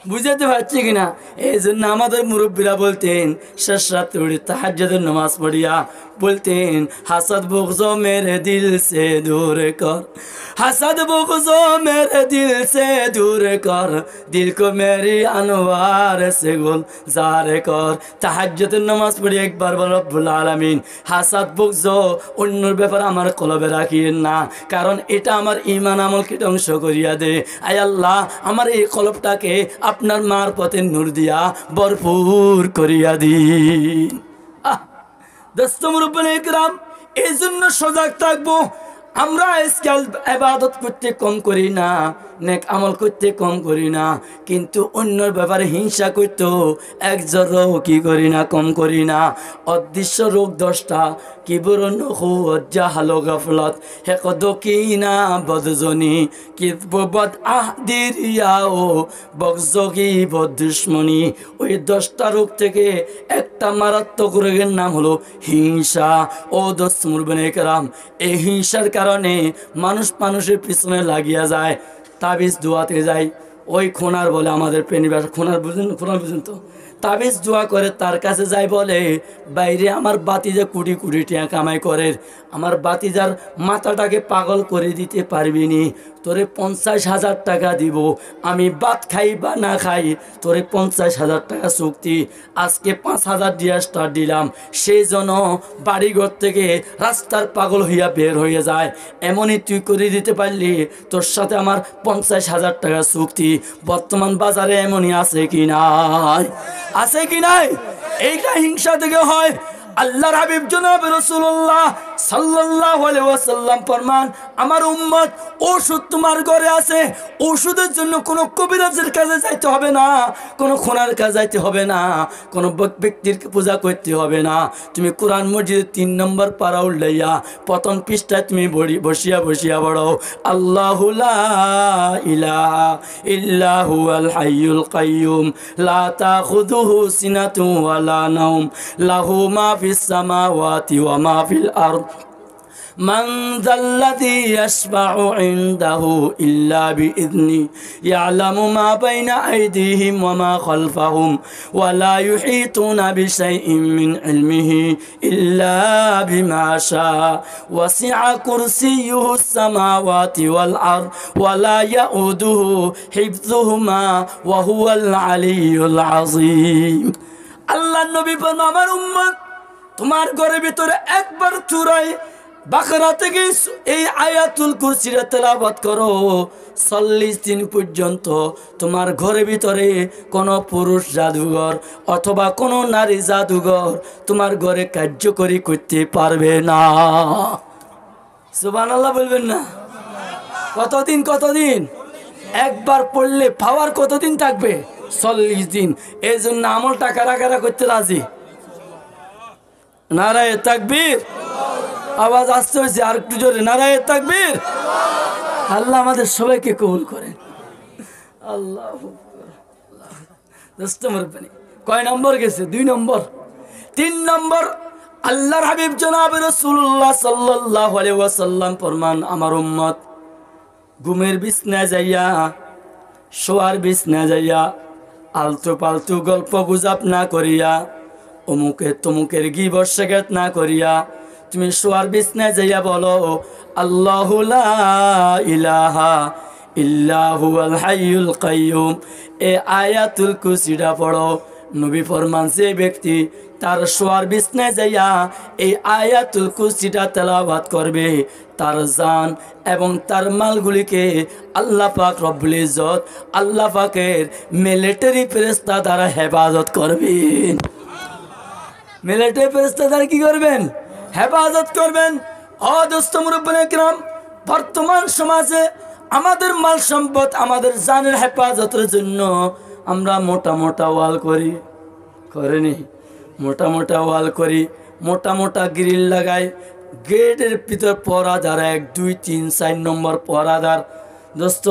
বুঝাতে পারছি কিনা? এই জন্য আমাদের মুরব্বীরা বলতেন শেষ রাত্রে উঠে তাহাজ্জুদের নামাজ পড়িয়া বলতেন হাসাদ বুগজো মেরে দিল সে দূর কর, হাসাদ বুগজো মেরে দিল সে দূর কর, দিল কো মেরি আনওয়ার সে গুলজার কর। তাহাজ্জুদের নামাজ পড়ি একবার বল রব্বুল আলামিন হাসাদ বুগজো অন্যর ব্যাপার আমার কলবে রাখিয়েন না, কারণ এটা আমার ঈমান আমলকে ধ্বংস করিয়া দে। আয় আল্লাহ আমার এই কলবটাকে আপনার মার পথে নূর দিয়া ভরপুর করিয়া দিন। দোস্ত মুরব্বী کرام, এই জন্য সজাগ থাকবো। আমরা আজকাল ইবাদত করতে কম করি না, নেক আমল করতে কম করি না, কিন্তু অন্যর ব্যাপারে হিংসা করতে একজনও কি করি না, কম করি না। অদৃশ্য রোগ 10টা, কিবরুন নুখুওয়াত জাহালু গাফলাত হেকদকিনা বদজনি কিতবত আহদির ইয়াও বগজগি বদুশমনি। ওই 10টা রোগ থেকে একটা মারাত্মক রোগের নাম হলো হিংসা। ও দোস্ত মুরবানে কেরাম, এই হিংসার কারণে মানুষের পিছনে লাগিয়া যায়, তাবিজ দোয়াতে যায়। ওই খোনার বলে আমাদের প্রেমী ভাষা, খোনার বুঝেন তো, তাবিজ দোয়া করে তার কাছে যাই, বলে বাইরে আমার বাতিজা কোটি কোটি টাকা কামাই করে, আমার বাতিজার মাথাটাকে পাগল করে দিতে পারবি নি, তোরে 50,000 টাকা দিব, আমি ভাত খাই বা না খাই তোরে 50,000 টাকা চুক্তি, আজকে 5,000 দিয়ে স্টার দিলাম। সেই জন্য বাড়িঘর থেকে রাস্তার পাগল হইয়া বের হয়ে যায়। এমনই তুই করে দিতে পারলি, তোর সাথে আমার 50,000 টাকা চুক্তি। বর্তমান বাজারে এমনই আছে কি নাই? আছে কি নাই? এইটা হিংসা থেকে হয়। আল্লাহর হাবিব জনাব রাসূলুল্লাহ সাল্লাল্লাহু আলাইহি ওয়াসাল্লাম ফরমান, আমার উম্মত ওষুধ তোমার ঘরে আছে, ওষুধের জন্য কোনো কবিরাজের কাছে যাইতে হবে না, কোনো খোনার কাছে যাইতে হবে না, কোনো ব্যক্তির পূজা করতে হবে না। তুমি কোরআন মসজিদের 3 নম্বর পারা উল্লাইয়া প্রথম পৃষ্ঠায় তুমি বসিয়া পড়ো, আল্লাহু লা ইলাহা ইল্লা হুয়াল হাইয়ুল কাইয়ুম লা তাখুযুহু সিনাতুন ওয়ালা নাওম লাহু মা ফিস সামাওয়াতি ওয়া মা ফিল আরদ من ذا الذي يشفع عنده إلا بإذنه يعلم ما بين أيديهم وما خلفهم ولا يحيطون بشيء من علمه إلا بما شاء وسع كرسيه السماوات والأرض ولا يؤوده حفظهما وهو العلي العظيم। আল্লাহ নবী বলেন, আমার উম্মত তোমার ঘরের ভিতরে একবার চূড়ায় বাকরা থেকে এই আয়াতুল কুরসির তেলাওয়াত করো, 40 দিন পর্যন্ত তোমার ঘরের ভিতরে কোনো পুরুষ জাদুঘর অথবা কোনো নারী জাদুঘর তোমার ঘরে কার্যকরী করতে পারবে না। সুবহানাল্লাহ বলবেন না? কতদিন? একবার পড়লে পাওয়ার কতদিন থাকবে? 40 দিন। এই জন্য আমলটা কারা করতে রাজি? নারায়ে তাকবীর। আওয়াজ আসতে হয়েছে, আর একটু জোরে নারায়ে তাকবীর। আল্লাহ আমাদের সবাইকে কবুল করেন। আল্লাহ কয় নম্বর গেছে? 2 নম্বর। 3 নম্বর, আল্লাহর হাবিব জনাব রাসূলুল্লাহ সাল্লাল্লাহু আলাইহি ওয়াসাল্লাম ফরমান, আমার উম্মত ঘুমের বিছনায় যাইয়া, শোয়ার বিছনায় যাইয়া আলতু পালতু গল্প গুজব না করিয়া, তমুকের গীবত শিকায়ত না করিয়া তুমি শোয়ার বিছনায় যাইয়া বলো, আল্লাহু লা ইলাহা ইল্লা হুয়াল হাইয়ুল কাইয়ুম। এ আয়াতুল কুরসিটা পড়ো। নবী ফরমান, যে ব্যক্তি তার শোয়ার বিছনায় যাইয়া এই আয়াতুল কুরসিটা তেলাওয়াত করবে, তার জান এবং তার মালগুলিকে আল্লাহ পাক রব্বুল ইজ্জত, আল্লাহ পাকের মিলিটারি ফেরেশতা দ্বারা হেফাজত করবেন। মিলিটারি ফেরেশতা দ্বারা কি করবেন? হেফাজত করবেন। ও দোস্ত মুরব্বিনে কিরাম, বর্তমান সমাজে আমাদের মাল সম্পদ, আমাদের জানের হেফাজতের জন্য আমরা মোটা ওয়াল করিনি, মোটা ওয়াল করি, মোটা গ্রিল লাগাই, গেটের ভিতর পরাদার 1, 2, 3, 4 নম্বর পরাদার। দোস্ত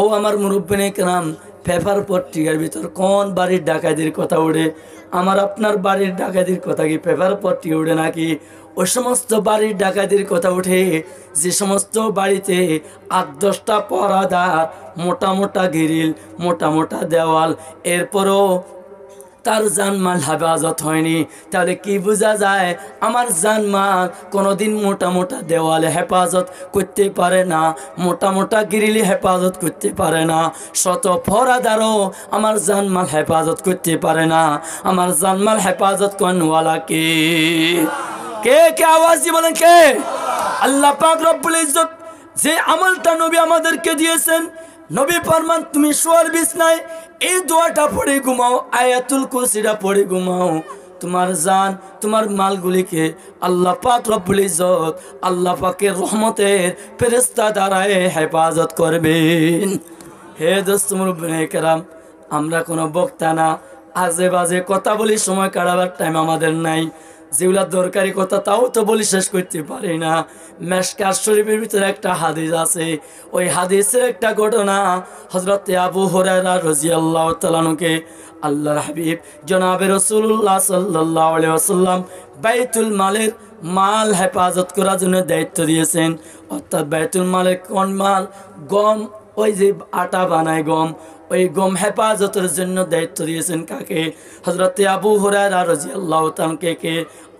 ও আমার মুরব্বিনে কিরাম, পেপার পত্রিকার ভিতর কোন বাড়ির ডাকাতির কথা উঠে? আমার আপনার বাড়ির ডাকাতির কথা কি পেপার পত্রিকা উঠে নাকি? ওই সমস্ত বাড়ির ডাকাতির কথা উঠে যে সমস্ত বাড়িতে 8-10টা পরাদার, মোটা গ্রিল, মোটা দেওয়াল, এরপরও তার জানমাল হেফাজত হয়নি। তাহলে কি বোঝা যায়? আমার জানমাল কোনোদিন মোটা দেওয়ালে হেফাজত করতে পারে না, মোটা গ্রিলে হেফাজত করতে পারে না, শত ফরাদারও আমার জানমাল হেফাজত করতে পারে না। আমার জানমাল হেফাজত করনওয়ালা কে? আওয়াজ দিয়ে বলেন কে? আল্লাহ পাক রব্বুল ইজ্জত যে আমলটা নবী আমাদেরকে দিয়েছেন, নবী ফরমান, তুমি শোয়ার বিছনায় এই দোয়াটা পড়ে ঘুমাও, আয়াতুল কুরসিটা পড়ে ঘুমাও, তোমার জান, তোমার মালগুলিকে আল্লাহ পাক রব্বুল ইজ্জত আল্লাহ পাকের রহমতের ফেরেশতা দ্বারায় হেফাজত করবেন। হে দোস্ত মুরব্বিনে কেরাম, আমরা কোনো বক্তা না, আজে বাজে কথা বলি, সময় কাটাবার টাইম আমাদের নাই। যেগুলা দরকারি কথা তাও তো বলি শেষ করতে পারি না। মেশকাত শরীফের ভিতরে একটা হাদিস আছে, ওই হাদিসের একটা ঘটনা। হযরত আবু হুরায়রা রাদিয়াল্লাহু তাআলা আনহুকে আল্লাহর হাবিব জনাবে রাসূলুল্লাহ সাল্লাল্লাহু আলাইহি ওয়াসাল্লাম বাইতুল মালের মাল হেফাজত করার জন্য দায়িত্ব দিয়েছেন। অর্থাৎ বাইতুল মালের কোন মাল? গম, ওই যে আটা বানায় গম, ওই গম হেফাজতের জন্য দায়িত্ব দিয়েছেন কাকে? হযরত আবু হুরায়রা রাদিয়াল্লাহু তাআলা কে?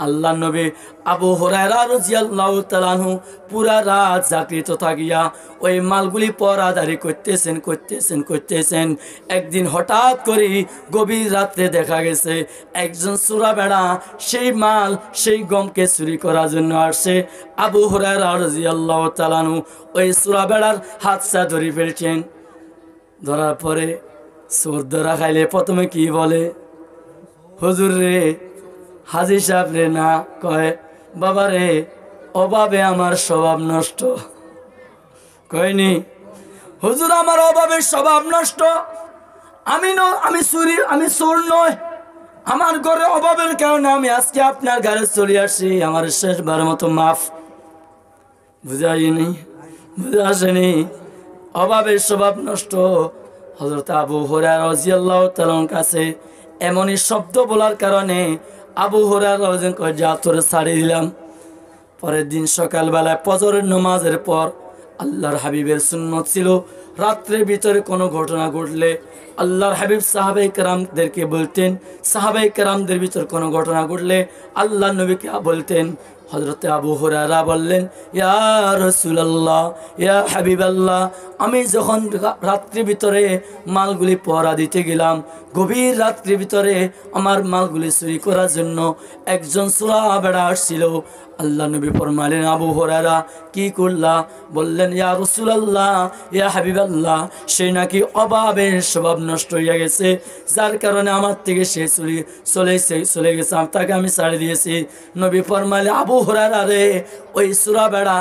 আল্লাহ নবী আবু হুরায়রা রাদিয়াল্লাহু তাআলা আনহু পুরা রাত জাগরিত থাকিয়া ওই মালগুলি পরাদারি করতেছেন। একদিন হঠাৎ করে গভীর রাত্রে দেখা গেছে একজন চোরা বেড়া সেই মাল, সেই গমকে চুরি করার জন্য আসছে। আবু হুরায়রা রাদিয়াল্লাহু তাআলা আনহু ওই চোরা বেড়ার হাতটা ধরে ফেলছেন। ধরার পরে চোর ধরা খাইলে প্রথমে কি বলে? হুজুর রে, হাজী সাহেব রে না, কয় বাবা রে, অভাবে আমার স্বভাব নষ্ট। কয়নি হুজুর আমার অভাবের স্বভাব নষ্ট, আমি চোর নয়, আমার ঘরে অভাবের কারণে আমি আজকে আপনার ঘরে চলে আসি, আমার শেষবার মতো মাফ। বুঝে আসেনি? অভাবের স্বভাব নষ্ট। হযরত আবু হুরায়রা রাদিয়াল্লাহু তাআলার কাছে এমনই শব্দ বলার কারণে আবু হুরায়রা কয়, যা তোরে ছাড়িয়ে দিলাম। পরের দিন সকালবেলায় ফজরের নামাজের পর আল্লাহর হাবিবের সুন্নত ছিল রাত্রের ভিতরে কোনো ঘটনা ঘটলে আল্লাহর হাবিব সাহাবায়ে কেরামদেরকে বলতেন, সাহাবায়ে কেরামদের ভিতর কোনো ঘটনা ঘটলে আল্লাহর নবীকে বলতেন। হযরত আবু হুরায়রা বললেন, ইয়া রাসূলুল্লাহ, ইয়া হাবিবাল্লাহ, আমি যখন রাত্রির ভিতরে মালগুলি পহরা দিতে গেলাম, গভীর রাত্রির ভিতরে আমার মালগুলি চুরি করার জন্য একজন চোরা বেড়া আসছিল। আল্লাহ নবী ফরমালেন, আবু হুরায়রা কি করলা? বললেন, ইয়া রাসূলুল্লাহ, ইয়া হাবিবাল্লাহ, সে নাকি অভাবের স্বভাব নষ্ট হয়ে গেছে, যার কারণে আমার থেকে সে চলে গেছে, তাকে আমি ছাড়ে দিয়েছি। নবী ফরমালেন, আবু হুরায়রা রে, ওই চোরা বেড়া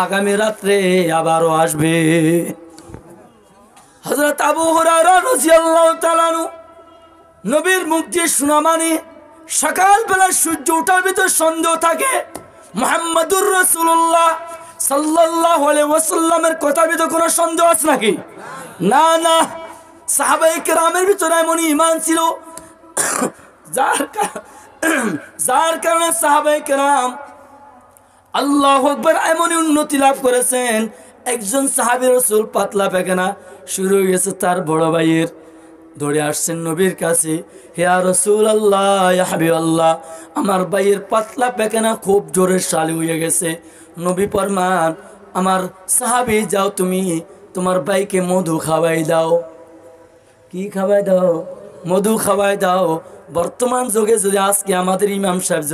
আগামী রাত্রে আবারও আসবে। হযরত আবু হুরায়রা রাদিয়াল্লাহু তাআলা আনহু নবীর মুখ দিয়ে শোনা মানে সকালবেলা সূর্য ওঠার ভিতর সন্দেহ থাকে মুহাম্মাদুর রাসূলুল্লাহ সাল্লাল্লাহু আলাইহি ওয়াসাল্লামের কথার ভিতর কোনো সন্দেহ আছে নাকি? না না, সাহাবায়ে কেরামের ভিতরে এমন ঈমান ছিল যার কারণে সাহাবায়ে কেরাম আল্লাহু আকবার এমনই উন্নতি লাভ করেছেন। একজন সাহাবী রাসূল পাতলা পায়খানা শুরু হয়ে গেছে, তার বড় ভাইয়ের দৌড়ে আসছেন নবীর কাছে, হে রাসূলুল্লাহ, ইয়া হাবিবাল্লাহ, আমার ভাইয়ের পাতলা পায়খানা খুব জোরে চালু হয়ে গেছে। নবী ফরমান, আমার সাহাবী, যাও তুমি তোমার ভাইকে মধু খাওয়াই দাও। কি খাওয়াই দাও? মধু খাওয়াই দাও। বর্তমান যুগে যদি আজকে আমাদের ইমাম সাহেব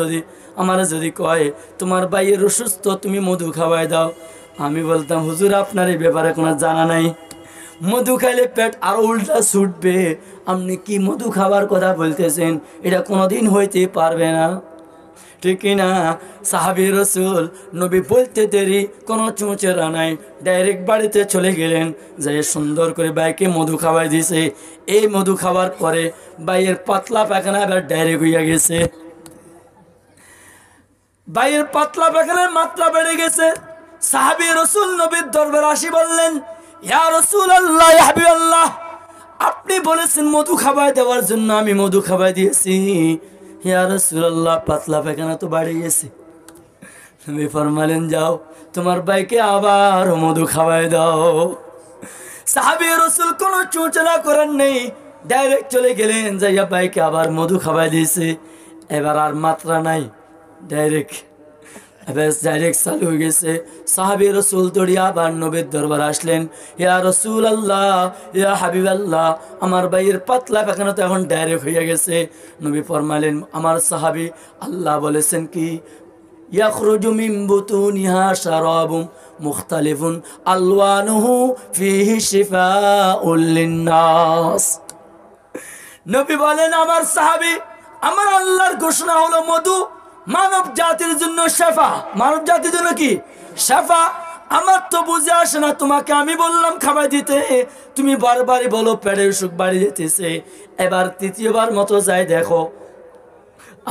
যদি কয় তোমার ভাইয়ের অসুস্থ, তুমি মধু খাওয়াই দাও, আমি বলতাম, হুজুর আপনার এই ব্যাপারে কোনো জানা নাই, মধু খাইলে পেট আরো উল্টা ছুটবে, আপনি কি মধু খাবার কথা বলতেছেন? এটা কোনোদিন হইতে পারবে না, ঠিক না? সাহাবী রাসূল নবী বলতে দেরি কোনো চুঁচেরা নাই, ডাইরেক্ট বাড়িতে চলে গেলেন, যাই সুন্দর করে ভাইকে মধু খাওয়াই দিয়েছে। এই মধু খাওয়ার পরে ভাইয়ের পাতলা পায়খানা এবার ডাইরেক্ট হইয়া গেছে, ভাইয়ের পাতলা পায়খানার মাত্রা বেড়ে গেছে। সাহাবী রাসূল নবীর দরবারে আসি বললেন, ইয়া রাসূলুল্লাহ, ইয়া হাবিবাল্লাহ, আপনি বলেছেন মধু খাওয়াই দেওয়ার জন্য, আমি মধু খাওয়াই দিয়েছি। ইয়া রাসূলুল্লাহ, পাতলা পায়খানা তো বাড়ে গেছে। নবী ফরমালেন, যাও তোমার ভাইকে আবার মধু খাওয়াই দাও। সাহাবী রাসূল কোনো চুঁচলা করেন নেই, ডাইরেক্ট চলে গেলেন, যাইয়া ভাইকে আবার মধু খাওয়াই দিয়েছে। এবার আর মাত্রা নাই, ডাইরেক্ট চালু হয়ে গেছে। সাহাবী রাসূল দৌড়িয়া আবার নবীর দরবার আসলেন, ইয়া রাসূলুল্লাহ, ইয়া হাবিবাল্লাহ, আমার ভাইয়ের পাতলা পায়খানা তো এখন ডাইরেক্ট হয়ে গেছে। নবী ফরমালেন, আমার সাহাবী, আল্লাহ বলেছেন কি, ইয়াখরুজু মিন বুতুনিহা শারাবুম মুখতালিফুন আলওয়ানুহু ফিহি শিফাউল লিন্নাস। নবী বলেন, আমার সাহাবী, আমার আল্লাহর ঘোষণা হলো মধু মানব জাতির জন্য শেফা। মানব জাতির জন্য কি শেফা? আমার তো বুঝে আসে না, তোমাকে আমি বললাম খাবার দিতে, তুমি বারবারই বলো পেটের অসুখ বাড়ি যেতেছে। এবার তৃতীয়বার মতো যাই দেখো,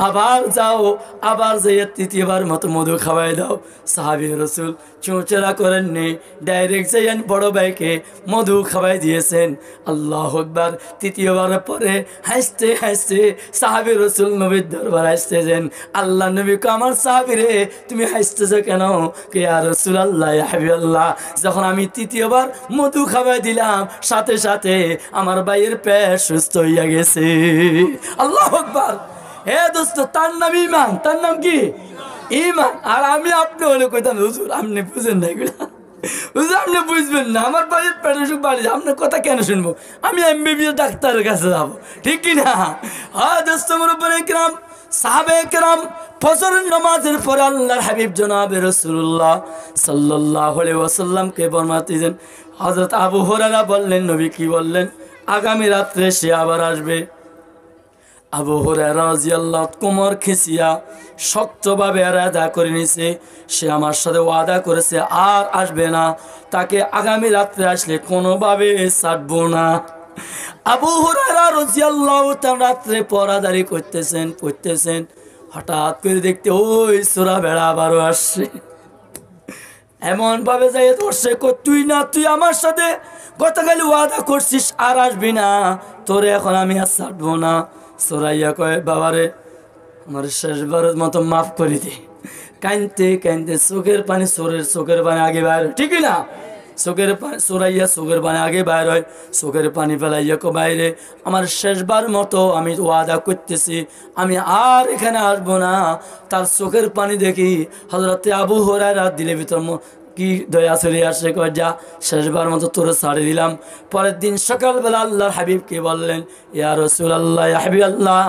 আবার যাও, আবার যাইয়া তৃতীয়বার মতো মধু খাওয়াই দাও। সাহাবী রাসূল চোঁচেরা করেননি, ডাইরেক্ট যাইয়ান বড় ভাইকে মধু খাওয়াই দিয়েছেন। আল্লাহু আকবার। তৃতীয়বার পরে হাসতে হাসতে সাহাবী রাসূল নবীর দরবার আসতেছেন। আল্লাহ নবীকে, আমার সাহাবী রে তুমি হাসতেছো কেন? কে ইয়া রাসূলুল্লাহ, ইয়া হাবিবাল্লাহ, যখন আমি তৃতীয়বার মধু খাওয়াই দিলাম সাথে সাথে আমার ভাইয়ের পেট সুস্থ হইয়া গেছে। আল্লাহু আকবার। হে দোস্ত, তার নাম ইমান। তার নাম কি? ইমান। আর আমি আপনি হলে কইতাম হুজুর আপনি বুঝেন না এগুলা, হুজুর আপনি বুঝবেন না, আমার বাড়ির পেটের অসুখ বাড়ি, আপনার কথা কেন শুনবো? আমি এমবিবিএস ডাক্তারের কাছে যাবো, ঠিক কি না? হ্যাঁ দোস্ত মুরব্বিনে কিরাম, সাহাবে কিরাম, ফজরের নামাজের পরে আল্লাহর হাবিব জনাবে রাসূলুল্লাহ সাল্লাল্লাহু আলাইহি ওয়াসাল্লামকে বর্মাতেছেন। হযরত আবু হুরায়রা বললেন, নবী কি বললেন? আগামী রাত্রে সে আবার আসবে। আবু হুরায়রা রাদিয়াল্লাহু কোমর খিঁচিয়া শক্তভাবে ওয়াদা করে নিছে, সে আমার সাথে ওয়াদা করেছে আর আসবে না, তাকে আগামী রাত্রে আসলে কোনোভাবে ছাড়বো না। আবু হুরায়রা রাদিয়াল্লাহু তাআলা রাত্রে পরাদারি করতেছেন, হঠাৎ করে দেখতে ওই সূরা বেড়া আবারও আসছে। এমন ভাবে যাই ধরছে, তুই না, তুই আমার সাথে গতকাল ওয়াদা করছিস আর আসবি না, তোরে এখন আমি আর ছাড়বো না। সোরাইয়া কয়, বাবারে আমার শেষবারের মতো মাফ করে দে। কানতে কানতে চোখের পানি, চোখের পানি আগে বাইর, ঠিক না? চোখের পানি সোরাইয়া চোখের পানি আগে বাইর হয়, চোখের পানি ফেলাইয়া কো, বাইরে আমার শেষবার মতো আমি ওয়াদা করতেছি, আমি আর এখানে আসবো না। তার চোখের পানি দেখি হযরতে আবু হুরায়রা দিলের ভিতর কি দয়া চলে আসে, কয় যা শেষবার মতো তোরে ছাড়ে দিলাম। পরের দিন সকালবেলা আল্লাহর হাবিবকে বললেন, ইয়া রাসূলুল্লাহ, ইয়া হাবিবাল্লাহ,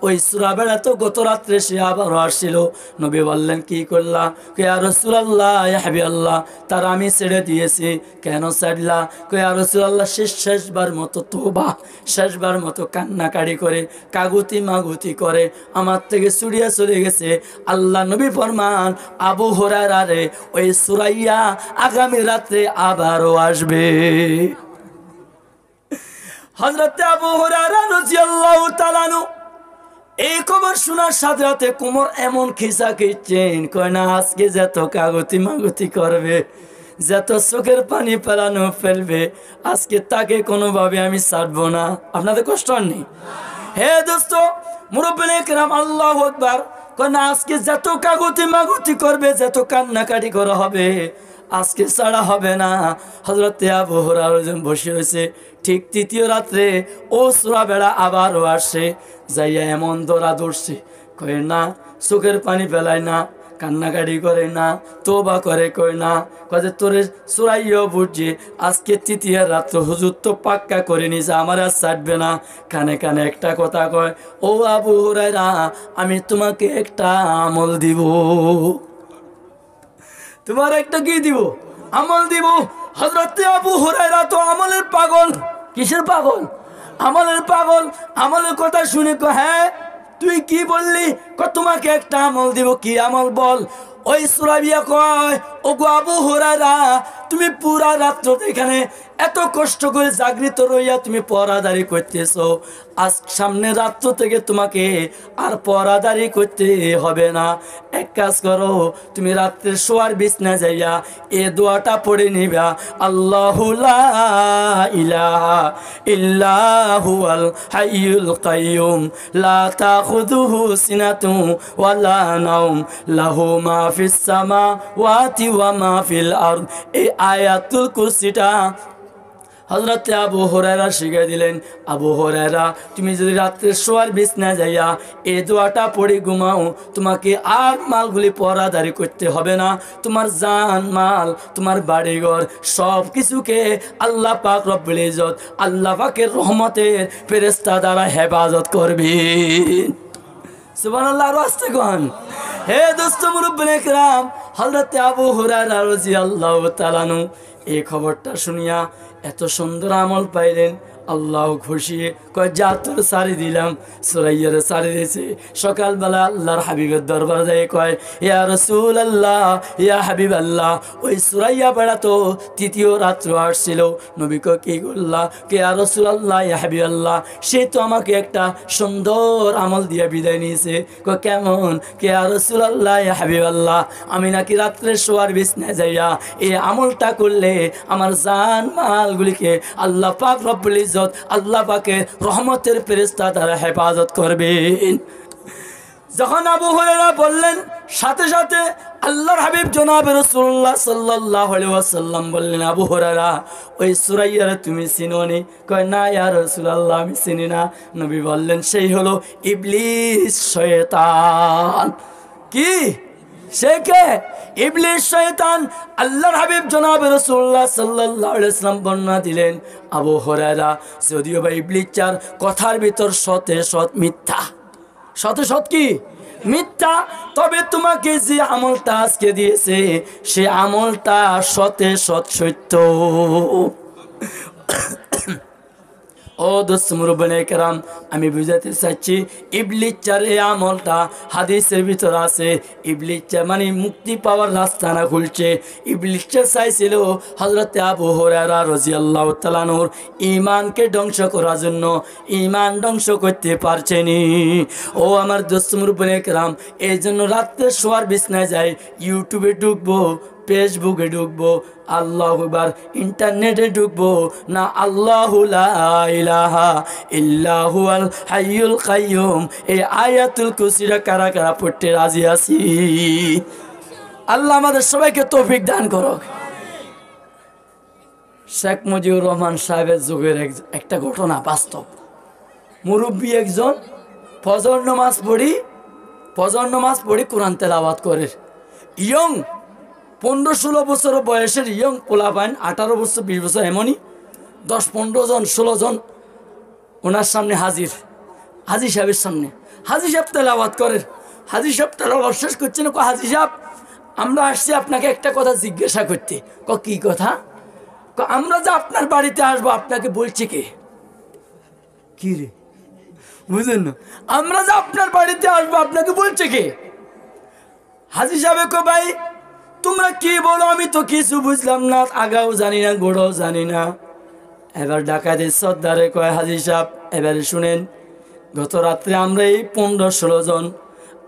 ওই সূরা বেড়া তো গত রাত্রে সে আবারও আসছিল। নবী বললেন, কি করলা? ইয়া রাসূলুল্লাহ, ইয়া হাবিবাল্লাহ, তার আমি ছেড়ে দিয়েছি। কেন ছাড়লা? ইয়া রাসূলুল্লাহ, শেষবার মতো তওবা, শেষবার মতো কান্নাকাড়ি করে কাগুতি মাগুতি করে আমার থেকে ছুড়িয়া চলে গেছে। আল্লাহ নবী ফরমান, আবু হুরায়রা রে, ওই সুরাইয়া আগামী রাত্রে আবারও আসবে। হযরত আবু হুরায়রা রাদিয়াল্লাহু তাআলা আনহু এই খবর শোনার সাথে সাথে কোমর এমন খিসা খিচ্ছেন, কয় না, আজকে যত কাগতি মাগতি করবে, যত চোখের পানি ফেলানো ফেলবে, আজকে তাকে কোনোভাবে আমি ছাড়বো না। আপনাদের কষ্ট হয়নি? হে দোস্ত মুরব্বিনে কিরাম, আল্লাহু আকবার। কয় না, আজকে যত কাগতি মাগতি করবে, যত কান্নাকাটি করা হবে, আজকে ছাড়া হবে না। হযরতে আবু হুরায়রা বসে রয়েছে। ঠিক তৃতীয় রাত্রে ও সূরা বেড়া আবারও আসে, যাইয়া এমন দৌড়া দৌড়ছে, কয় না, চোখের পানি ফেলায় না, কান্নাকাটি করে না, তওবা করে, কয় না, কয় যে তোরে সুরাইয়া বুঝছি আজকে তৃতীয় রাত্র হুজুর তো পাক্কা করে নিছে, আমার আর ছাড়বে না। কানে কানে একটা কথা কয়, ও আবু হুরায়রা, আমি তোমাকে একটা আমল দিব। তোমার একটা কি দিব? আমল দিব। হযরতে আবু হুরায়রা তো আমলের পাগল। কিসের পাগল? আমলের পাগল। আমলের কথা শুনে কয়, হ্যাঁ তুই কি বললি? তোমাকে একটা আমল দিব। কি আমল বল? ওই সুরাবিয়া কয়, ও গো আবু হুরায়রা, তুমি পুরা রাত্র এখানে এত কষ্ট করে জাগৃত রইয়া তুমি পরাদারি করতেছো, আজ সামনে রাত্র থেকে তোমাকে আর পরাদারি করতে হবে না। এক কাজ করো, তুমি রাত্রে শোয়ার বিছনা যাইয়া এ দোয়াটা পড়ে নিবা, আল্লাহু লা ইলাহা ইল্লা হুয়াল হাইয়ুল কাইয়ুম লা তাখুযুহু সিনাতুন ওয়ালা নাওম লাহু মা ফিস সামাওয়াতি ওয়া মা ফিল আরদ। এই আয়াতুল কুরসিটা হযরতে আবু হুরায়রা শিখিয়ে দিলেন। আবু হুরায়রা, তুমি যদি রাত্রে শোয়ার বিছনা যাইয়া এই দোয়াটা পড়ে ঘুমাও, তোমাকে আর মালগুলি পরাদারি করতে হবে না। তোমার জান মাল, তোমার বাড়িঘর সব কিছুকে আল্লাহ পাক রব্বুল ইজ্জত, আল্লাহ পাকের রহমতের ফেরেশতা দ্বারা হেফাজত করবেন। সুবহানাল্লাহ। আস্তে কোন। হে দোস্ত মুরব্বিনে কিরাম, হযরতে আবু হুরায়রা রাদিয়াল্লাহু তাআলা আনহু এই খবরটা শুনিয়া এত সুন্দর আমল পাইলেন। আল্লাহ খুশি, কয় যা তোর সারি দিলাম। সুরাইয়ার সারি দিয়েছে। সকালবেলা আল্লাহর হাবিবের দরবার যায়, কয় ইয়া রাসূলুল্লাহ, ইয়া হাবিব আল্লাহ, ওই সুরাইয়া বেড়াতো তৃতীয় রাত্র আসছিল। নবী কয় কি করলা? কে ইয়া রাসূলুল্লাহ, ইয়া হাবিব আল্লাহ, সে তো আমাকে একটা সুন্দর আমল দিয়ে বিদায় নিয়েছে। কয় কেমন? কে ইয়া রাসূলুল্লাহ, ইয়া হাবিব আল্লাহ, আমি নাকি রাত্রে শোয়ার বিছনায় যাইয়া এই আমলটা করলে আমার জান মালগুলিকে আল্লাহ পাক রব্বুল ইজ্জত, আল্লাহ পাকের রহমতের ফেরেশতা দ্বারা হেফাজত করবেন। যখন আবু হুরায়রা বললেন, সাথে সাথে আল্লাহর হাবিব জনাব রাসূলুল্লাহ সাল্লাল্লাহু আলাইহি ওয়াসাল্লাম বললেন, আবু হুরায়রা, ওই সুরাইয়ারে তুমি চিনোনি? কয় না ইয়া রাসূলুল্লাহ, আমি চিনি না। নবী বললেন, সেই হলো ইবলিস, শয়তান। কি? সে কে? ইবলিস, শয়তান। আল্লাহর হাবিব জনাব রাসূলুল্লাহ সাল্লাল্লাহু আলাইহি ওয়াসাল্লাম বর্ণনা দিলেন, আবু হুরায়রা, যদিও বা ইবলিস চার কথার ভিতর শতে শত মিথ্যা, শতে শত কি মিথ্যা, তবে তোমাকে যে আমলটা আজকে দিয়েছে সে আমলটা শতে শত সত্য। ও দোস্ত মুরব্বিনে কেরাম, আমি বুঝাতে চাচ্ছি ইবলিস চার এই আমলটা হাদিসের ভিতর আছে। ইবলিস চার মানে মুক্তি পাওয়ার রাস্তা না খুলছে। ইবলিস চার চাইছিল হযরতে আবু হুরায়রা রাদিয়াল্লাহু তাআলা আনহুর ঈমানকে ধ্বংস করার জন্য, ঈমান ধ্বংস করতে পারছেনি। ও আমার দোস্ত মুরব্বিনে কেরাম, এই জন্য রাত্রে শোয়ার বিছনায় যায়, ইউটিউবে ঢুকবো, ফেসবুকে ঢুকবো, আল্লাহু আকবার, ইন্টারনেটে ঢুকবো না, আল্লাহু লা ইলাহা ইল্লা হুয়াল হাইয়ুল কাইয়ুম, এই আয়াতুল কুরসিটা কারা কারা পড়তে রাজি আছি? আল্লাহ আমাদের সবাইকে তৌফিক দান করুক। শেখ মুজিবুর রহমান সাহেবের যুগের একটা ঘটনা বাস্তব। মুরব্বী একজন ফজর নামাজ পড়ি কোরআন তেলাওয়াত করে। ইয়ং 15-16 বছর বয়সের ইয়ং পোলাপাইন, 18 বছর 20 বছর, এমনই 10-15 জন 16 জন ওনার সামনে হাজির, হাজি সাহেবের সামনে। হাজি সাহেব তেলাওয়াত করেন। হাজি সাহেব তেলাওয়াত শেষ করছেন, হাজি সাহেব, আমরা আসছি আপনাকে একটা কথা জিজ্ঞাসা করতে। কি কথা? আমরা যে আপনার বাড়িতে আসবো আপনাকে বলছে কে? কি রে, বুঝলেন না? আমরা যে আপনার বাড়িতে আসবো আপনাকে বলছে কে? হাজি সাহেব কো ভাই তোমরা কি বলো, আমি তো কিছু বুঝলাম না, আগাও জানি না গোড়াও জানি না। এবার ডাকাতের সর্দারে কয়, হাজি সাহেব এবারে শুনেন, গত রাত্রে আমরা এই 15-16 জন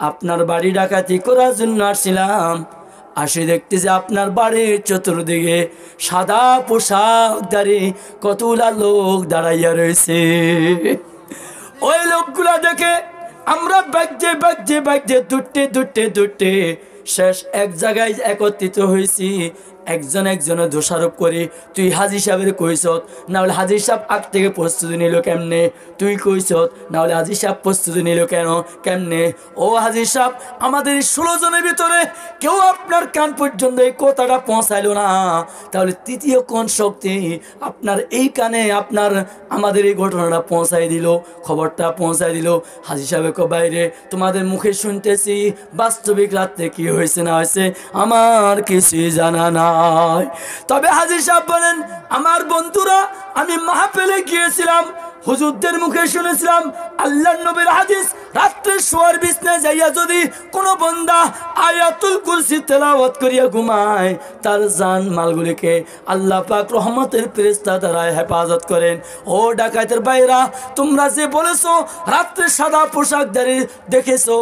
আপনার বাড়ি ডাকাতি করার জন্য আসছিলাম। আসি দেখতে যে আপনার বাড়ির চতুর্দিকে সাদা পোশাকধারী কতগুলা লোক দাঁড়াইয়া রয়েছে। ওই লোকগুলা দেখে আমরা বাগজে দূরতে শেষ এক জায়গায় একত্রিত হয়েছি। একজনের দোষারোপ করে, তুই হাজি সাহেবের কইছত, না হলে হাজি সাহেব আগ থেকে প্রস্তুতি নিল কেমনে? তুই কইছত, না হলে হাজি সাহেব প্রস্তুতি নিল কেমনে? ও হাজি সাহেব, আমাদের 16 জনের ভিতরে কেউ আপনার কান পর্যন্ত এই কথাটা পৌঁছাইল না, তাহলে তৃতীয় কোন শক্তি আপনার এই কানে আমাদের এই ঘটনাটা পৌঁছাই দিল, খবরটা পৌঁছাই দিল? হাজি সাহেবের বাইরে তোমাদের মুখে শুনতেছি, বাস্তবিক রাত্রে কি হয়েছে না হয়েছে আমার কিছুই জানা নাই। তবে হাজি সাহেব বলেন, আমার বন্ধুরা, আমি মাহফিলে গিয়েছিলাম, হুজুরদের মুখে শুনেছিলাম আল্লাহর নবীর হাদিস, রাত্রে শোয়ার বিছনায় যাইয়া যদি কোনো বান্দা আয়াতুল কুরসি তেলাওয়াত করিয়া ঘুমায়, তার জান মালগুলিকে আল্লাহ পাক রহমতের ফেরেশতা দ্বারা হেফাজত করেন। ও ডাকাতের ভাইরা, তোমরা যে বলেছো রাত্রে সাদা পোশাকধারী দেখেছো,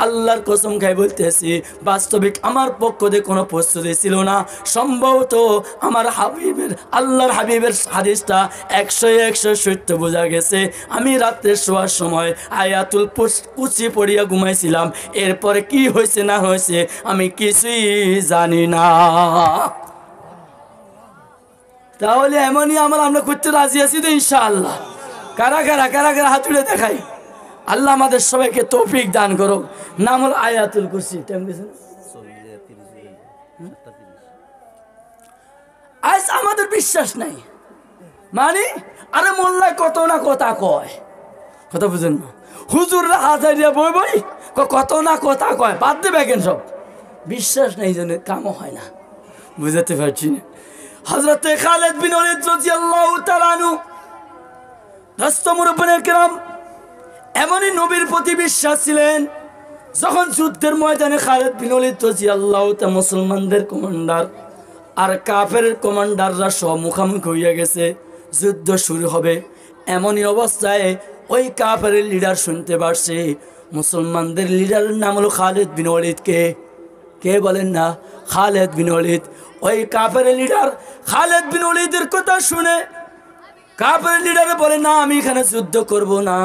আল্লাহর কসম খাই বলতেছি, বাস্তবিক আমার পক্ষ থেকে কোনো প্রস্তুতি ছিল না। সম্ভবত আমার আল্লাহর হাবিবের হাদিসটা 100 সত্য বোঝা গেছে। আমি রাত্রে শোয়ার সময় আয়াতুল কুরসি পড়িয়া ঘুমাইছিলাম, এরপরে কি হয়েছে না হয়েছে আমি কিছুই জানি না। তাহলে এমনই আমরা করতে রাজি আছি তো ইনশাআল্লাহ। কারা কারা হাত তুলে দেখাই। আল্লাহ আমাদের সবাইকে তৌফিক দান করুক। নাম হল আয়াতুল কুরসি। আজ আমাদের বিশ্বাস নাই, মানে আরে মোল্লায় কত না কথা কয়, কথা বুঝেন না? হুজুররা হাজারিয়া বই কত না কথা কয়, বাদ দেবে কেন? সব বিশ্বাস নাই, জন্য কামও হয় না। বুঝাতে পারছি না। হযরতে খালিদ বিন ওয়ালিদ রাদিয়াল্লাহু তাআলা আনহু দোস্ত মুরব্বিনে কেরাম, এমনই নবীর প্রতি বিশ্বাস ছিলেন। যখন যুদ্ধের ময়দানে খালিদ বিন ওলীদ রাদিয়াল্লাহু তাআলা মুসলমানদের কমান্ডার আর কাফেরের কমান্ডাররা সব মুখোমুখি হইয়া গেছে, যুদ্ধ শুরু হবে, এমনই অবস্থায় ওই কাফেরের লিডার শুনতে পারছে মুসলমানদের লিডারের নাম হলো খালিদ বিন ওলীদ। কে বলেন না? খালিদ বিন ওলীদ। ওই কাফেরের লিডার খালিদ বিন ওলীদের কথা শুনে কাফেরের লিডারে বলে, না আমি এখানে যুদ্ধ করব না,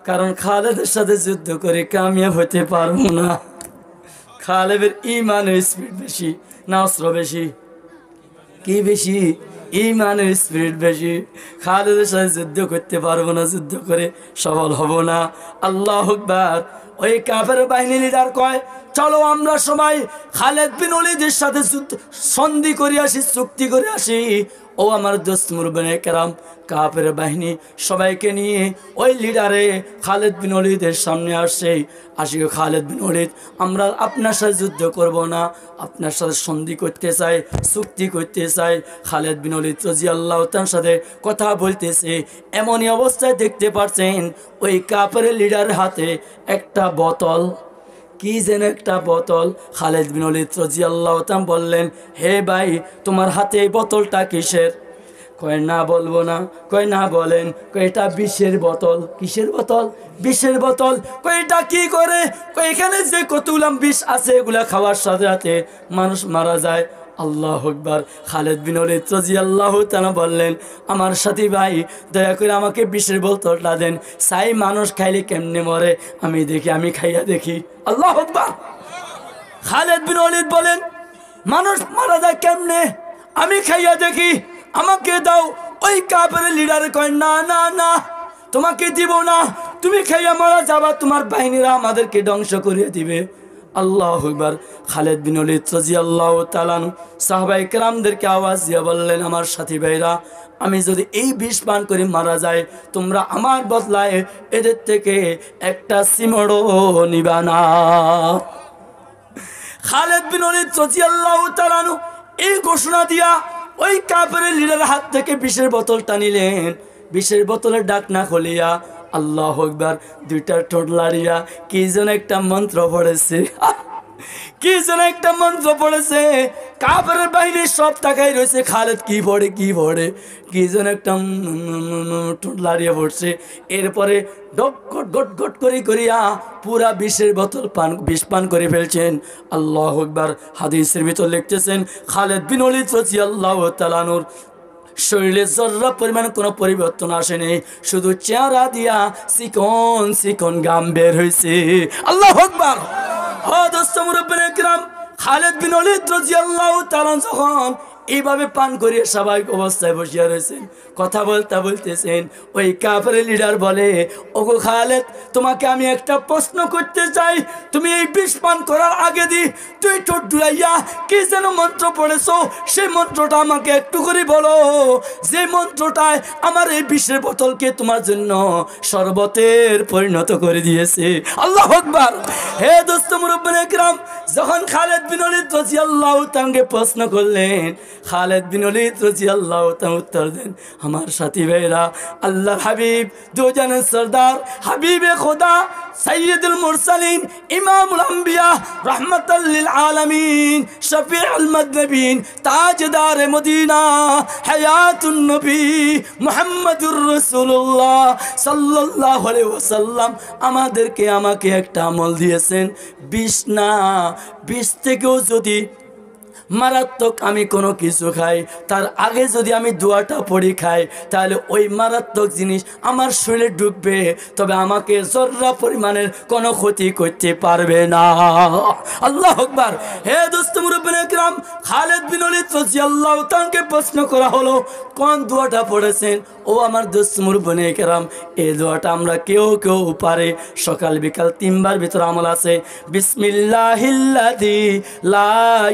কারণ খালেদের সাথে যুদ্ধ করে কামিয়াব হতে পারবো না। খালেদের ইমানের স্পিড বেশি না অস্ত্র বেশি? কি বেশি? ইমানের স্পিড বেশি। খালেদের সাথে যুদ্ধ করতে পারবো না, যুদ্ধ করে সফল হব না। আল্লাহু আকবার। ওই কাফের বাহিনী লিডার কয়, চলো আমরা সবাই খালিদ বিন ওলীদের সাথে সন্ধি করে আসি, চুক্তি করে আসি। ও আমার দোস্ত মুরব্বিনে কেরাম, কাফের বাহিনী সবাইকে নিয়ে ওই লিডারে খালিদ বিন ওলীদের সামনে আসছে। খালিদ বিন ওলীদ, আমরা আপনার সাথে যুদ্ধ করব না, আপনার সাথে সন্ধি করতে চাই, চুক্তি করতে চাই। খালিদ বিন ওলীদ রাদিয়াল্লাহু তাআলার সাথে কথা বলতেছে। এমনই অবস্থায় দেখতে পাচ্ছেন ওই কাফের লিডারের হাতে একটা বোতল, কি যেন একটা বোতল। খালিদ বিন ওলীদ রাদিয়াল্লাহু তাআলা বললেন, হে ভাই, তোমার হাতে এই বোতলটা কিসের? কয় না বলবো না। কয় না বলেন। কয় এটা বিষের বোতল। কিসের বোতল? বিষের বোতল। কয় এটা কি করে? কয় এখানে যে কতগুলো বিষ আছে এগুলা খাওয়ার সাথে সাথে মানুষ মারা যায়। আল্লাহু আকবার। খালিদ বিন ওলীদ রাদিয়াল্লাহু তাআলা বললেন, আমার সাথী ভাই, দয়া করে আমাকে বিষের বোতলটা দেন, সাই মানুষ খাইলে কেমনে মরে আমি দেখি, আমি খাইয়া দেখি। আল্লাহু আকবার। খালিদ বিন ওলীদ বলেন, মানুষ মারা যায় কেমনে? আমি খাইয়া দেখি, আমাকে দাও। ওই কাফের লিডার কয়, না না না, তোমাকে দিব না, তুমি খাইয়া মারা যাবা, তোমার বাহিনীরা আমাদেরকে ধ্বংস করিয়ে দিবে। আল্লাহু আকবার। খালিদ বিন ওলীদ রাদিয়াল্লাহু তাআলা সাহাবায়ে কেরামদেরকে আওয়াজ দিয়ে বললেন, আমার সাথী ভাইরা, আমি যদি এই বিষ পান করে মারা যায়, তোমরা আমার বদলায় এদের থেকে একটা সিমড়ও নিবা না। খালিদ বিন ওলীদ রাদিয়াল্লাহু তাআলা এই ঘোষণা দিয়া ওই কাফের লিডারের হাত থেকে বিষের বোতলটা নিলেন। বিষের বোতলের ঢাকনা খুলিয়া আল্লাহু আকবার, দুইটা ঠোঁট লাড়িয়া কি যেন একটা মন্ত্র পড়েছে, কি যেন একটা মন্ত্র পড়েছে। কাফের বাহিনী সব তাকাই রয়েছে, খালিদ কি পড়ে কি পড়ে, কি যেন একটা ঠোঁট লাড়িয়ে পড়ছে। এরপরে ডক গট গট গট করে করিয়া পুরা বিষের বোতল বিষ পান করে ফেলছেন। আল্লাহু আকবার। হাদিসের ভিতর লিখতেছেন, খালিদ বিন ওলীদ রাদিয়াল্লাহু তাআলা নূর শরীরে জর্রা পরিমাণ কোনো পরিবর্তন আসেনি, শুধু চেহারা দিয়া চিকন চিকন গাম বের হয়েছে। আল্লাহু আকবার। ও দোস্ত মুরব্বিনে কিরাম, খালিদ বিন ওলীদ রাদিয়াল্লাহু তাআলা যখন এইভাবে পান করিয়ে স্বাভাবিক অবস্থায় বসিয়া রয়েছেন, কথা বলতেছেন, ওই কাফের লিডার বলে, ওগো খালিদ, তোমাকে আমি একটা প্রশ্ন করতে চাই। তুমি এই বিষ পান করার আগে তুই ঠোঁট ডুলাইয়া কি যেন মন্ত্র পড়েছো, সেই মন্ত্রটা আমাকে একটু করে বলো, যে মন্ত্রটায় আমার এই বিষের বোতলকে তোমার জন্য শরবতের পরিণত করে দিয়েছে। আল্লাহু আকবার। হে দোস্ত মুরব্বিনে কিরাম, যখন খালিদ বিন ওলীদ রাদিয়াল্লাহু তাআলা প্রশ্ন করলেন, খালিদ বিন ওলীদ রাদিয়াল্লাহু তাআলা উত্তর দেন, আমার সাথী ভাইরা, আল্লাহর হাবিব, দুজানের সরদার, হাবিবে খোদা, সাইয়্যিদুল মুরসালিন, ইমামুল আম্বিয়া, রাহমাতাল লিল আলামিন, শফিউল মুযনিবিন, তাজদার মদিনা, হায়াতুন নবী মুহাম্মদুর রাসূলুল্লাহ সাল্লাল্লাহু আলাইহি ওয়াসাল্লাম আমাকে একটা আমল দিয়েছেন। বিষ না, বিষ থেকেও যদি মারাত্মক আমি কোনো কিছু খাই, তার আগে যদি আমি দোয়াটা পড়ি খাই, তাহলে ওই মারাত্মক জিনিস আমার শরীরে ঢুকবে, তবে আমাকে জর্রা পরিমাণের কোনো ক্ষতি করতে পারবে না। আল্লাহু আকবার। হে দোস্ত মুরব্বিনে কিরাম, খালিদ বিন ওলীদ রাদিয়াল্লাহু তাআলাকে প্রশ্ন করা হলো, কোন দোয়াটা পড়েছেন? ও আমার দোস্ত মুরব্বিনে কিরাম, এই দোয়াটা আমরা কেউ কেউ পারে, সকাল বিকাল 3 বার ভিতর আমল আছে। বিসমিল্লাহিল্লাযী লা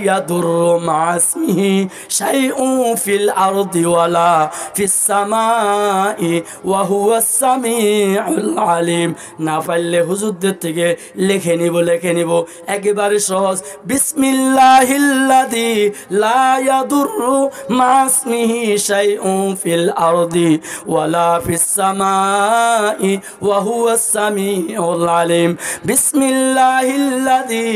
ইয়াদুর ইয়াদুররু মা ইসমিহি শাইউন ফিল আরদি ওয়ালা ফিস সামাই ওয়া হুয়াস সামিউল আলিম। না পারলে হুজুরদের থেকে লিখে নিব একেবারে সহজ। বিসমিল্লাহিল্লাযী লা ইয়াদুররু মা ইসমিহি শাইউন ফিল আরদি ওয়ালা ফিস সামাই ওয়া হুয়াস সামিউল আলিম। বিসমিল্লাহিল্লাযী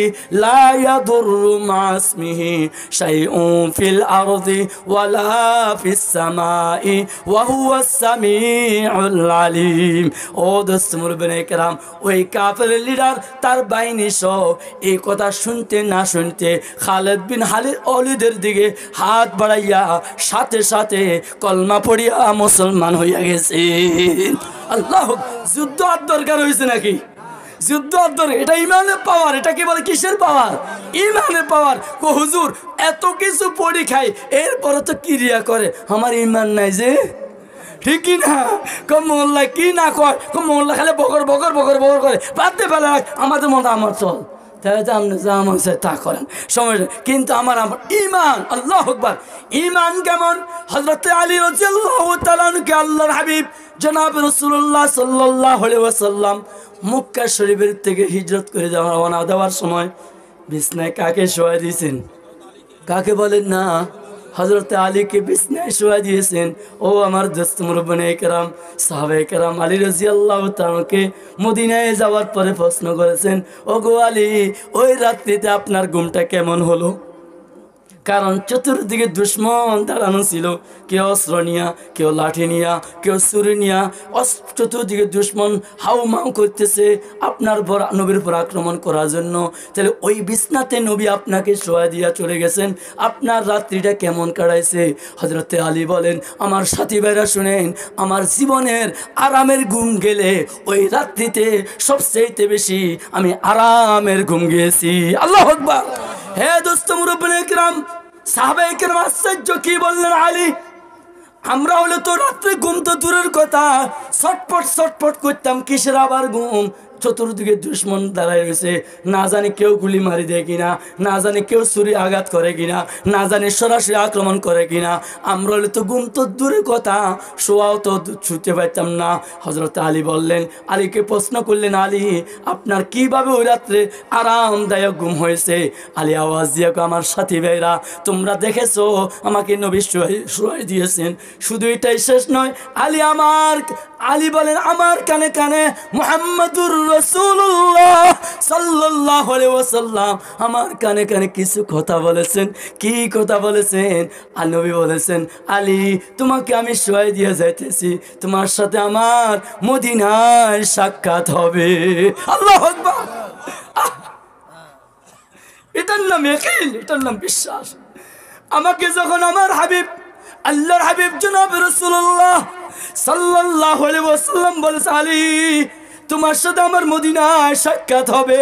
লা ইয়াদুররু মা ইসমিহি শাইউন ফিল আরদি ওয়ালা ফিস সামাই ওয়া হুয়াস সামিউল আলিম। ও দোস্ত মুরব্বিনে কেরাম, ওই কাফের লিডার তার বাহিনী সহ এই কথা শুনতে না শুনতে খালিদ বিন ওয়ালিদের দিকে হাত বাড়াইয়া সাথে সাথে কলমা পড়িয়া মুসলমান হইয়া গেছে। আল্লাহ, যুদ্ধ আর দরকার হয়েছে নাকি? যুদ্ধ আর দরকার? এটা ইমানের পাওয়ার। এটা কি বলে কিসের পাওয়ার? ইমানের পাওয়ার। ও হুজুর এত কিছু পড়ি খাই এরপরে তো ক্রিয়া করে, আমার ইমান নাই যে, ঠিকই না? মোল্লা কি না কয়, মোল্লা খালি বকর বকর বকর বকর করে, বাদতে ফেলে আমাদের মতো আমার চল, তাহলে তো আপনি যা মন চায় তা করেন, সমস্যা। কিন্তু আমার ইমান, আল্লাহু আকবার, ইমান কেমন? হযরত আলী রাদিয়াল্লাহু তাআলা আনহু আল্লাহর হাবিব জনাব রাসূলুল্লাহ সাল্লাল্লাহু আলাইহি ওয়াসাল্লাম মক্কা শরীফের থেকে হিজরত করে রওনা দেওয়ার সময় বিছনায় কাকে শোয়া দিয়েছেন? কাকে বলেন না? হযরত আলীকে বিছনায় শোয়া দিয়েছেন। ও আমার দোস্ত মুরব্বিনে কেরাম, সাহাবায়ে কেরাম আলী রাদিয়াল্লাহু তাআলাকে মদিনায় যাওয়ার পরে প্রশ্ন করেছেন, ও গো আলী, ওই রাত্রিতে আপনার ঘুমটা কেমন হলো? কারণ চতুর্দিকে দুশ্মন দাঁড়ানো ছিল, কেউ অস্ত্র নিয়া, কেউ লাঠি নিয়া, কেউ ছুরি নিয়া, চতুর্দিকে দুশ্মন হাউমাউ করতেছে আপনার নবীর উপর আক্রমণ করার জন্য। তাহলে ওই বিছনাতে নবী আপনাকে শোয়া দিয়া চলে গেছেন, আপনার রাত্রিটা কেমন কাটাইছে? হযরতে আলী বলেন, আমার সাথী ভাইরা শুনেন, আমার জীবনের আরামের ঘুম গেলে ওই রাত্রিতে সবচেয়ে বেশি আমি আরামের ঘুম গিয়েছি। আল্লাহু আকবার। হে দোস্ত মুরব্বিনে কিরাম, সাহাবায়ে কেরাম আশ্চর্য কি বললেন আলী, আমরা হলে তো রাত্রে ঘুম তো দূরের কথা, ছটপট করতাম, কিসের আবার ঘুম? চতুর্দিকে দুশ্মন দাঁড়ায় রয়েছে, না জানি কেউ গুলি মারি দেয় কিনা, না জানি কেউ ছুরি আঘাত করে কিনা, না জানি সরাসরি আক্রমণ করে কিনা, আমরা হলে তো ঘুম তো দূরের কথা, শোয়াও তো ছুটতে পারতাম না। হযরত আলী বললেন, আলীকে প্রশ্ন করলেন, আলী আপনার কিভাবে ওই রাত্রে আরামদায়ক ঘুম হয়েছে? আলী আওয়াজ দিয়ে, আমার সাথী ভাইরা তোমরা দেখেছো আমাকে নবী শোয়াই দিয়েছেন। শুধু এটাই শেষ নয়, আলী বলেন, আমার কানে কানে মুহাম্মাদুর রাসূলুল্লাহ সাল্লাল্লাহু আলাইহি ওয়াসাল্লাম আমার কানে কানে কিছু কথা বলেছেন। কি কথা বলেছেন? আর নবী বলেছেন, আলী তোমাকে আমি শোয়াই দিয়ে যাইতেছি, তোমার সাথে আমার মদিনায় সাক্ষাৎ হবে। আল্লাহু আকবার। এটার নাম ইয়াকিন, এটার নাম বিশ্বাস। আমাকে যখন আমার হাবিব, আল্লাহর হাবিব জনাব রাসূলুল্লাহ সাল্লাল্লাহু আলাইহি ওয়াসাল্লাম বলেছে, আলী তোমার সাথে আমার মদিনায় সাক্ষাৎ হবে,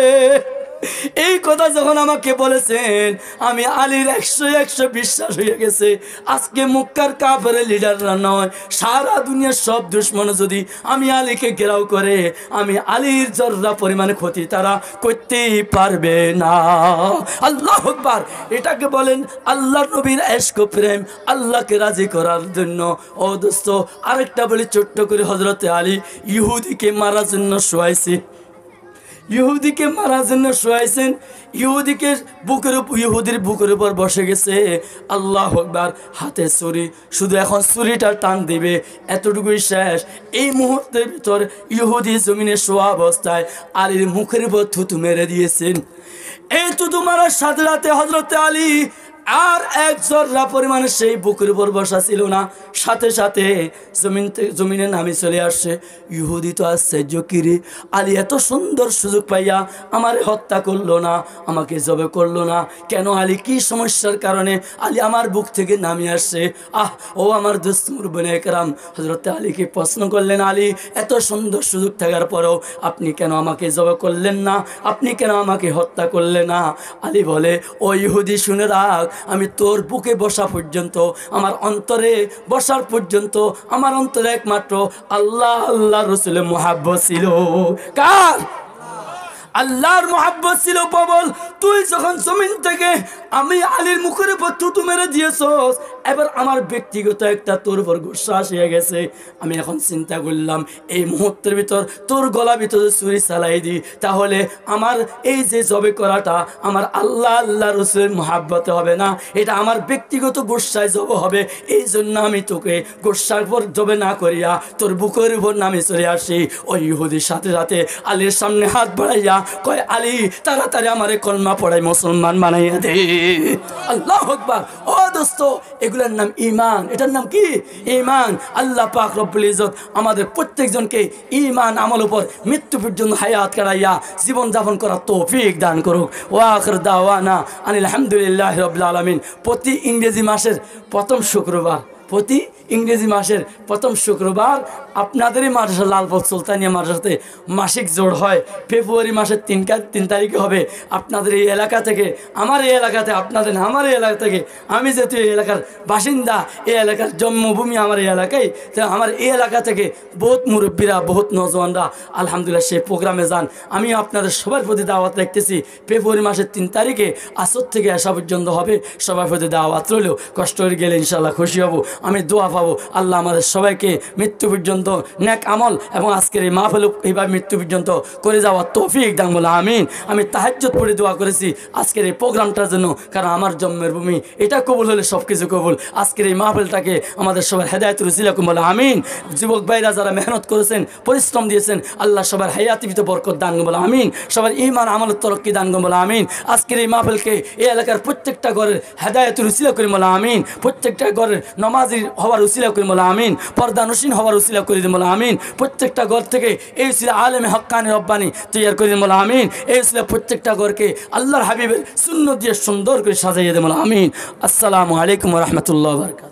এই কথা যখন আমাকে বলেছেন, আমি আলীর 100 বিশ্বাস হয়ে গেছে। আজকে মক্কার কাফের লিডাররা নয়, সারা দুনিয়ার সব দুশ্মন যদি আমি আলীকে ঘেরাও করে, আমি আলীর জর্রা পরিমাণে ক্ষতি তারা করতেই পারবে না। আল্লাহু আকবার। এটাকে বলেন আল্লাহর নবীর ইশক প্রেম, আল্লাহকে রাজি করার জন্য। ও দোস্ত, আরেকটা বলি ছোট্ট করে, হযরতে আলী ইহুদিকে মারার জন্য শোয়াইছে, ইহুদিকে মারার জন্য শোয়াইছেন, ইহুদির বুকের উপর বসে গেছে। আল্লাহু আকবার। হাতে ছুরি, শুধু এখন ছুরিটা টান দিবে, এতটুকুই শেষ। এই মুহূর্তের ভিতর ইহুদি জমিনে শোয়া অবস্থায় আলীর মুখের উপর থুতু মেরে দিয়েছেন। এই থুতু মারার সাথে সাথে হযরতে আলী আর এক জর্রা পরিমাণে সেই বুকের উপর বসা ছিল না, সাথে সাথে জমিনে নামে চলে আসছে। ইহুদি তো আশ্চর্য, কিরে আলী এত সুন্দর সুযোগ পাইয়া আমারে হত্যা করলো না, আমাকে জবে করলো না কেন? আলী কি সমস্যার কারণে আলী আমার বুক থেকে নামে আসছে? ও আমার দোস্ত মুরব্বিনে কেরাম হযরতে আলীকে প্রশ্ন করলেন, আলী এত সুন্দর সুযোগ থাকার পরেও আপনি কেন আমাকে জবে করলেন না? আপনি কেন আমাকে হত্যা করলেন না? আলী বলে, ও ইহুদি শুনে রাখ, আমি তোর বুকে বসা পর্যন্ত, আমার অন্তরে বসার পর্যন্ত আমার অন্তরে একমাত্র আল্লাহ আল্লাহ রাসূলের মুহাব্বত ছিল। কার? আল্লাহর মোহাব্বত ছিল প্রবল। তুই যখন জমিন থেকে আমি আলীর মুখের উপর থুতু মেরে দিয়েছস, এবার আমার ব্যক্তিগত একটা তোর উপর গুসা আসিয়া গেছে। আমি এখন চিন্তা করলাম এই মুহূর্তের ভিতর তোর গলা ভিতরে ছুরি চালাই দিই, তাহলে আমার এই যে জবে করাটা আমার আল্লাহ আল্লাহ রসুলের মোহাব্বতে হবে না, এটা আমার ব্যক্তিগত গুসায় জব হবে। এই জন্য আমি তোকে গুসার পর জবে না করিয়া তোর বুকের উপর নামে চলে আসি। ওই ইহুদির সাথে সাথে আলীর সামনে হাত বাড়াইয়া কয়, আলী তাড়াতাড়ি আমারে কলমা পড়াই মুসলমান বানাইয়া দে। আল্লাহু আকবার। ও দোস্ত, এগুলোর নাম ঈমান। এটার নাম কি? ঈমান। আল্লাহ পাক রব্বুল ইজ্জত আমাদের প্রত্যেকজনকে ঈমান আমল উপর মৃত্যু পর্যন্ত হায়াত কাটাইয়া জীবন যাপন করার তৌফিক দান করুক। ওয়া আখির দাওয়ানা আনিল হামদুলিল্লাহি রাব্বিল আলামিন। প্রতি ইংরেজি মাসের প্রথম শুক্রবার আপনাদেরই মাদ্রাসা লালপথ সুলতানিয়া মাদ্রাসাতে মাসিক জোড় হয়। ফেব্রুয়ারি মাসের 3 তারিখে হবে। আপনাদের এই এলাকা থেকে, আমার এই এলাকাতে, আপনাদের আমার এই এলাকা থেকে, আমি যেহেতু এই এলাকার বাসিন্দা, এই এলাকার জন্মভূমি আমার এই এলাকায়, তো আমার এই এলাকা থেকে বহুত মুরব্বীরা, বহুত নজওয়ানরা আলহামদুলিল্লাহ সেই প্রোগ্রামে যান। আমি আপনাদের সবার প্রতি দাওয়াত রাখতেছি। ফেব্রুয়ারি মাসের 3 তারিখে আসর থেকে আসা পর্যন্ত হবে। সবার প্রতি দাওয়াত রইল। কষ্ট হয়ে গেলে ইনশাআল্লাহ খুশি হব, আমি দোয়া পাবো। আল্লাহ আমাদের সবাইকে মৃত্যু পর্যন্ত নেক আমল এবং আজকের এই মাহফিল এইভাবে মৃত্যু পর্যন্ত করে যাওয়ার তৌফিক দান বলে আমিন। আমি তাহাজ্জুদ পড়ে দোয়া করেছি আজকের এই প্রোগ্রামটার জন্য, কারণ আমার জন্মের ভূমি এটা কবুল হলে সব কিছু কবুল। আজকের এই মাহফিলটাকে আমাদের সবার হেদায়েতের উসিলা করুন বলে আমিন। যুবক ভাইরা যারা মেহনত করেছেন, পরিশ্রম দিয়েছেন, আল্লাহ সবার হায়াতি ভিতরে বরকত দান বলে আমিন। সবার ঈমান আমলের তরক্কি দান বলে আমিন। আজকের এই মাহফিলকে এই এলাকার প্রত্যেকটা ঘরের হেদায়েতের উসিলা করি বলে আমিন। প্রত্যেকটা ঘরের নামাজি হওয়ার উসিলা করি বলে আমিন। পর্দানসীন হওয়ার উসিলা করে দিন বলে আমিন। প্রত্যেকটা ঘর থেকে এই উসিলা আলেমে হক্কানি রব্বানি তৈয়ার করে দিন বলে আমিন। এই উসিলা প্রত্যেকটা ঘরকে আল্লাহর হাবিবের সুন্নত দিয়ে সুন্দর করে সাজাইয়ে দেন বলে আমিন। আসসালামু আলাইকুম ওয়া রাহমাতুল্লাহি ওয়া বারাকাতুহু।